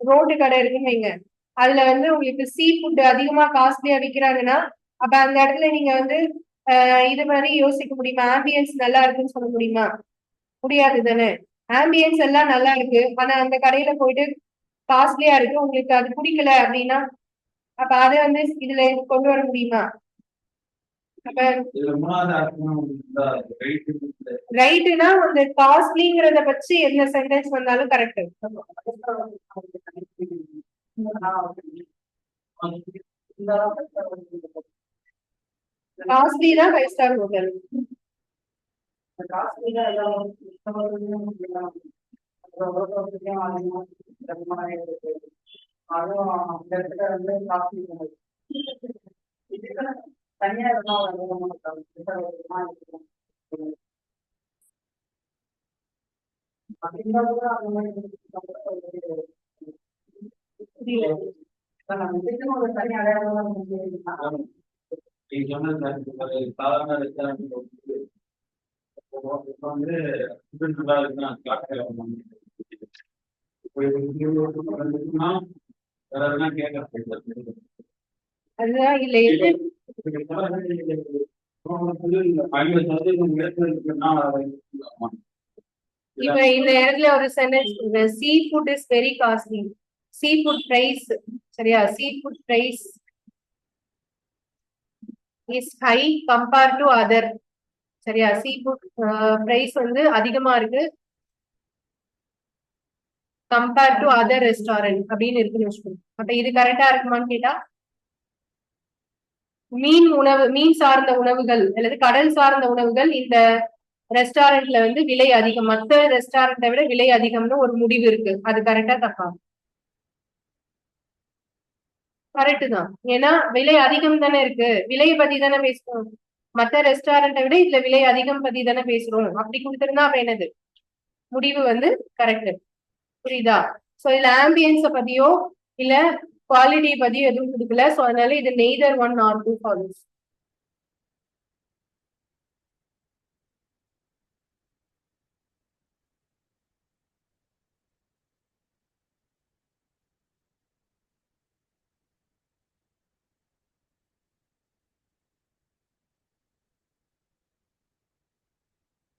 ரோட்டு கடை இருக்குன்னு வைங்க, அதுல வந்து உங்களுக்கு சீ ஃபுட் அதிகமா காஸ்ட்லியா விற்கிறாங்கன்னா அப்ப அந்த இடத்துல நீங்க வந்து இது மாதிரி யோசிக்க முடியுமா, ஆம்பியன்ஸ் நல்லா இருக்குன்னு சொல்ல முடியுமா? முடியாது தானே. ஆம்பியன்ஸ் எல்லாம் நல்லா இருக்கு, ஆனா அந்த கடையில போயிட்டு காஸ்ட்லியா இருக்கு, உங்களுக்கு அது பிடிக்கல அப்படின்னா அப்ப அதை வந்து இதுல கொண்டு வர முடியுமா? ரைட்டுனா அந்த காஸ்ட்லிங்கிறத பற்றி என்ன சென்டென்ஸ் வந்தாலும் கரெக்ட். காஸ்ட்லி தான் 5 ஸ்டார் ஹோட்டல். அதுதான் இல்ல இப்ப இந்த இடத்துல ஒரு sentence, seafood is very costly. Seafood price, சரியா, seafood price is high compare to other, சரியா, சீ ஃபுட் பிரைஸ் வந்து அதிகமா இருக்கு கம்பேர் டு அதர் ரெஸ்டாரண்ட் அப்படின்னு இருக்குன்னு வச்சுக்கோங்க. அப்ப இது கரெக்டா இருக்குமான்னு கேட்டா மீன் சார்ந்த உணவுகள் அல்லது கடல் சார்ந்த உணவுகள் இந்த ரெஸ்டாரண்ட்ல வந்து விலை அதிகம், மற்ற ரெஸ்டாரண்ட்டை விட விலை அதிகம்னு ஒரு முடிவு இருக்கு. அது கரெக்டா தப்பா? கரெக்ட் தான். ஏன்னா விலை அதிகம் தானே இருக்கு, விலையை பத்தி தானே பேசுறோம். மற்ற ரெஸ்டாரண்ட்டை விட இதுல விலை அதிகம் பத்தி தானே பேசுறோம். அப்படி கொடுத்துருந்தா அப்ப என்னது, முடிவு வந்து கரெக்ட். புரியுதா? சோ இதுல ஆம்பியன்ஸ பத்தியோ இல்ல குவாலிட்டி பத்தியோ எதுவும் கொடுக்கல. சோ அதனால இது neither one or two follows.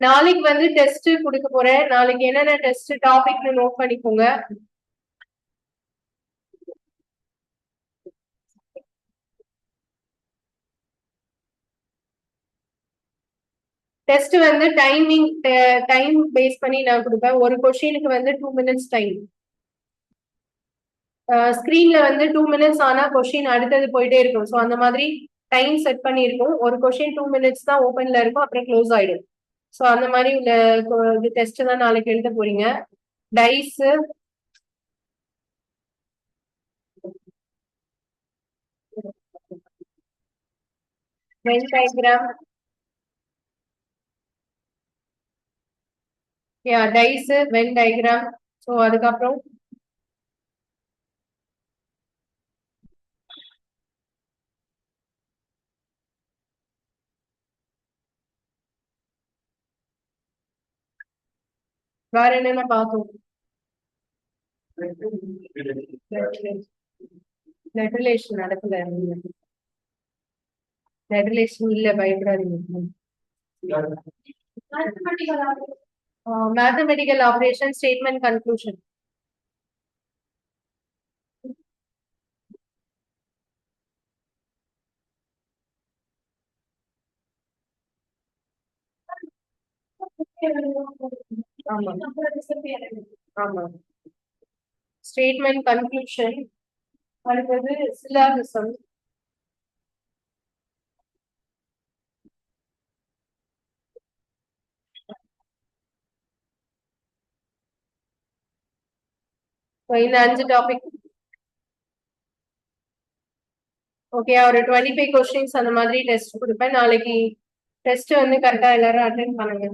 நாளைக்கு வந்து டெஸ்ட் கொடுக்க போறேன். நாளைக்கு என்னென்ன டெஸ்ட் டாபிக்னு நோட் பண்ணிக்கோங்க. டெஸ்ட் வந்து டைம் பேஸ் பண்ணி நான் கொடுப்பேன். ஒரு கொஸ்டினுக்கு வந்து 2 minutes டைம். ஸ்கிரீன்ல வந்து 2 minutes ஆனா கொஸ்டின் அடுத்தது போயிட்டே இருக்கும். ஸோ அந்த மாதிரி டைம் செட் பண்ணியிருக்கோம். ஒரு கொஸ்டின் 2 minutes தான் ஓப்பன்ல இருக்கும், அப்புறம் க்ளோஸ் ஆயிடும். ஸோ அந்த மாதிரி உள்ள டெஸ்ட் தான் நாளைக்கு எழுத போறீங்க. Dice, Venn diagram, dice, Venn diagram. So அதுக்கப்புறம் வேற என்னென்ன பார்த்தோம்? பிளட் ரிலேஷன் நடக்கல. பிளட் ரிலேஷன் இல்ல, பயப்படாதீங்க. Mathematical operation, statement, conclusion. ஆமா ஆமா. Statement, conclusion. அடுத்தது சிலாகிசம். இந்த 5 டாபிக். ஓகே, ஒரு 25 கொஸ்டின்ஸ் அந்த மாதிரி டெஸ்ட் கொடுப்பேன். நாளைக்கு டெஸ்ட் வந்து கரெக்டா எல்லாரும் அட்டென்ட் பண்ணுங்க.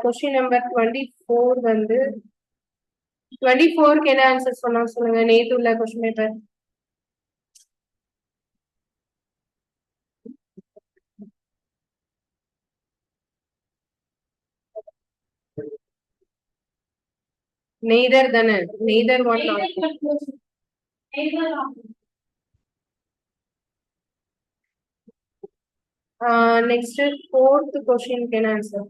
கொஸ்டின் நம்பர் 24 வந்து 24க்கு என்ன ஆன்சர் சொன்னா சொல்லுங்க. நேத்து உள்ள கொஸ்டின் பேப்பர். நெய்தர் தானே, நெய்தர் ஒன். நெக்ஸ்ட் 4th கொஸ்டினுக்கு என்ன ஆன்சர்?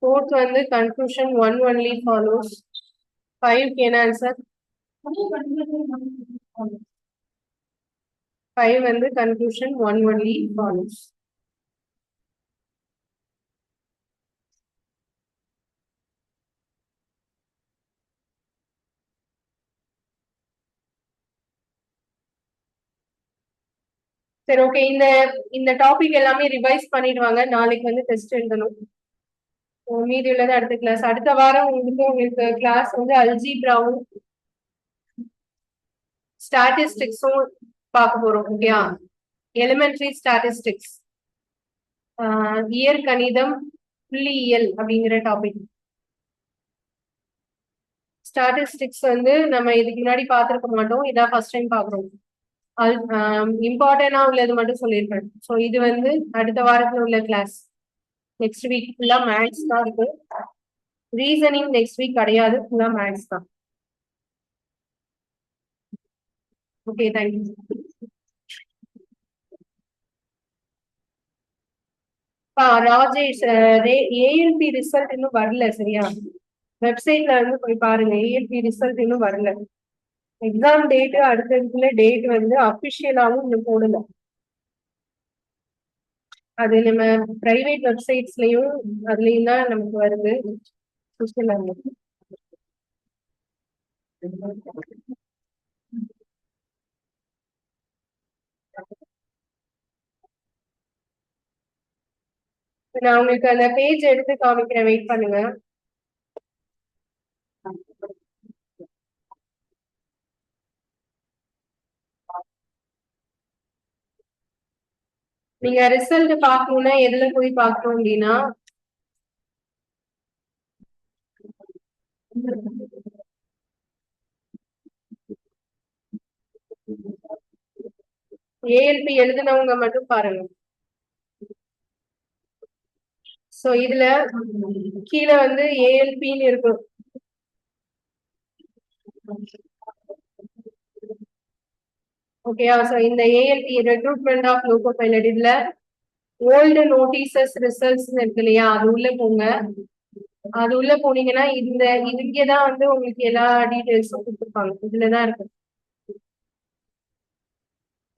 Fourth வந்து conclusion one only follows. 5க்கு என்ன ஆன்சர்? 5 வந்து conclusion one only follows. சரி, ஓகே. இந்த டாபிக் எல்லாமே ரிவைஸ் பண்ணிடுவாங்க. நாளைக்கு வந்து டெஸ்ட் எழுதணும். மீதி உள்ளது அடுத்த கிளாஸ். அடுத்த வாரம் உங்களுக்கு கிளாஸ் வந்து அல்ஜிப்ராவும் ஸ்டாட்டிஸ்டிக்ஸும் பார்க்க போறோம். ஓகேயா? எலிமெண்ட்ரி ஸ்டாட்டிஸ்டிக்ஸ், இயற்கணிதம், புள்ளியியல் அப்படிங்கிற டாபிக். ஸ்டாட்டிஸ்டிக்ஸ் வந்து நம்ம இதுக்கு முன்னாடி பார்த்திருக்க மாட்டோம். இதான் ஃபர்ஸ்ட் டைம் பார்க்குறோம். இம்பார்ட்டன்டா உள்ளது மட்டும் சொல்லியிருப்பேன். ஸோ இது வந்து அடுத்த வாரத்துல உள்ள கிளாஸ். நெக்ஸ்ட் வீக் ஃபுல்லா மேத்ஸ் தான் இருக்கு. ரீசனிங் நெக்ஸ்ட் வீக் கிடையாது, ஃபுல்லா மேத்ஸ் தான். Okay, thank you. Rajesh, ALP result இன்னும் வரல சரியா? வெப்சைட்ல வந்து போய் பாருங்க, ஏஎல்பி ரிசல்ட் இன்னும் வரல. எக்ஸாம் டேட் அடுத்த டேட் வந்து அபிஷியலாவும் இன்னும் போடல. அது நம்ம பிரைவேட் வெப்சைட்ஸ்லயும் அதுலயும் தான் நமக்கு வருது. நான் உங்களுக்கு அந்த பேஜ் எடுத்து காமிக்கிறேன், வெயிட் பண்ணுங்க. நீங்க ரிசல்ட் பாக்கணும்னா எதுல போய் பார்க்கணும் அப்படின்னா, ஏஎல்பி எழுதினவங்க மட்டும் பாருங்க. சோ இதுல கீழே வந்து ஏஎல்பின்னு இருக்கும். ஓகேயா? சோ இந்த ALP recruitment of loco pilot, இதுல ஓல்டு நோட்டீசஸ் ரிசல்ட்ஸ் இருக்கு இல்லையா, அது உள்ள போங்க. அது உள்ள போனீங்கன்னா இந்த இங்கதான் வந்து உங்களுக்கு எல்லா டீடைல்ஸும் கொடுத்துருப்பாங்க. இதுலதான் இருக்கு,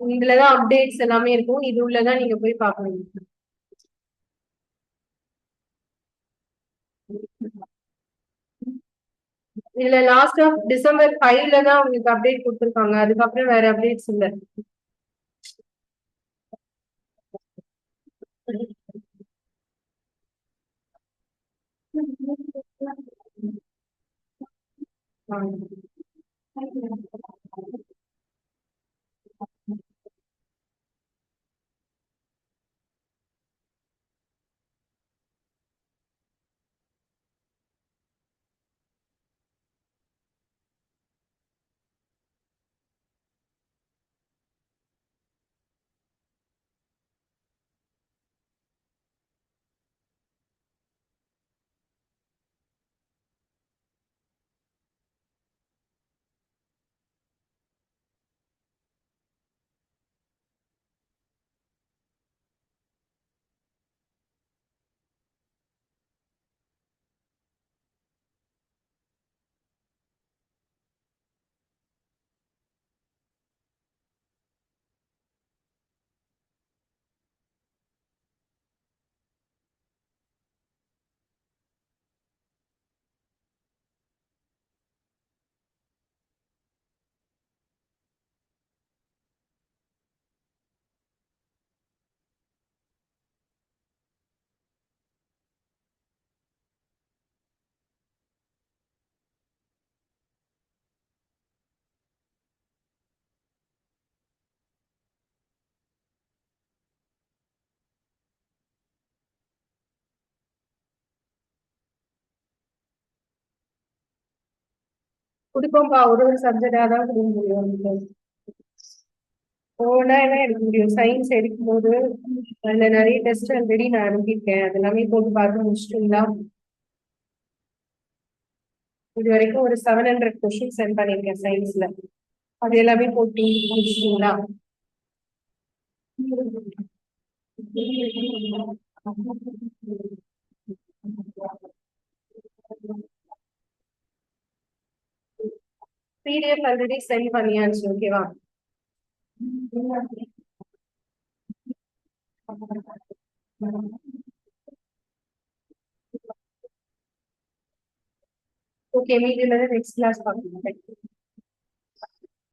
இதுலதான் அப்டேட்ஸ் எல்லாமே இருக்கும். இது உள்ளதான் நீங்க போய் பார்க்கணும். இதுல லாஸ்ட் ஆஃப் டிசம்பர் 5 தான் உங்களுக்கு அப்டேட் கொடுத்துருக்காங்க. அதுக்கப்புறம் வேற அப்டேட்ஸ் இல்ல. கொடுப்போம்ப்பா, ஒரு ஒரு சப்ஜெக்டா தான் கொடுக்க முடியும். ஓனா என்ன எடுக்க முடியும்? சயின்ஸ் எடுக்கும் போது அதுல நிறைய டெஸ்ட் ஆல்ரெடி நான் அனுப்பியிருக்கேன். அது எல்லாமே போட்டு பார்த்து முடிச்சிட்டீங்களா? இது வரைக்கும் ஒரு 700 கொஸ்டின் சென்ட் பண்ணிருக்கேன் சயின்ஸ்ல. அது எல்லாமே போட்டு முடிச்சிட்டீங்களா? பிடிஎஃப் ஆல்ரெடி சென்ட் பண்ணியாச்சு, ஓகேவா? ஓகே, மீதியில நெக்ஸ்ட் கிளாஸ் பார்க்கலாம்.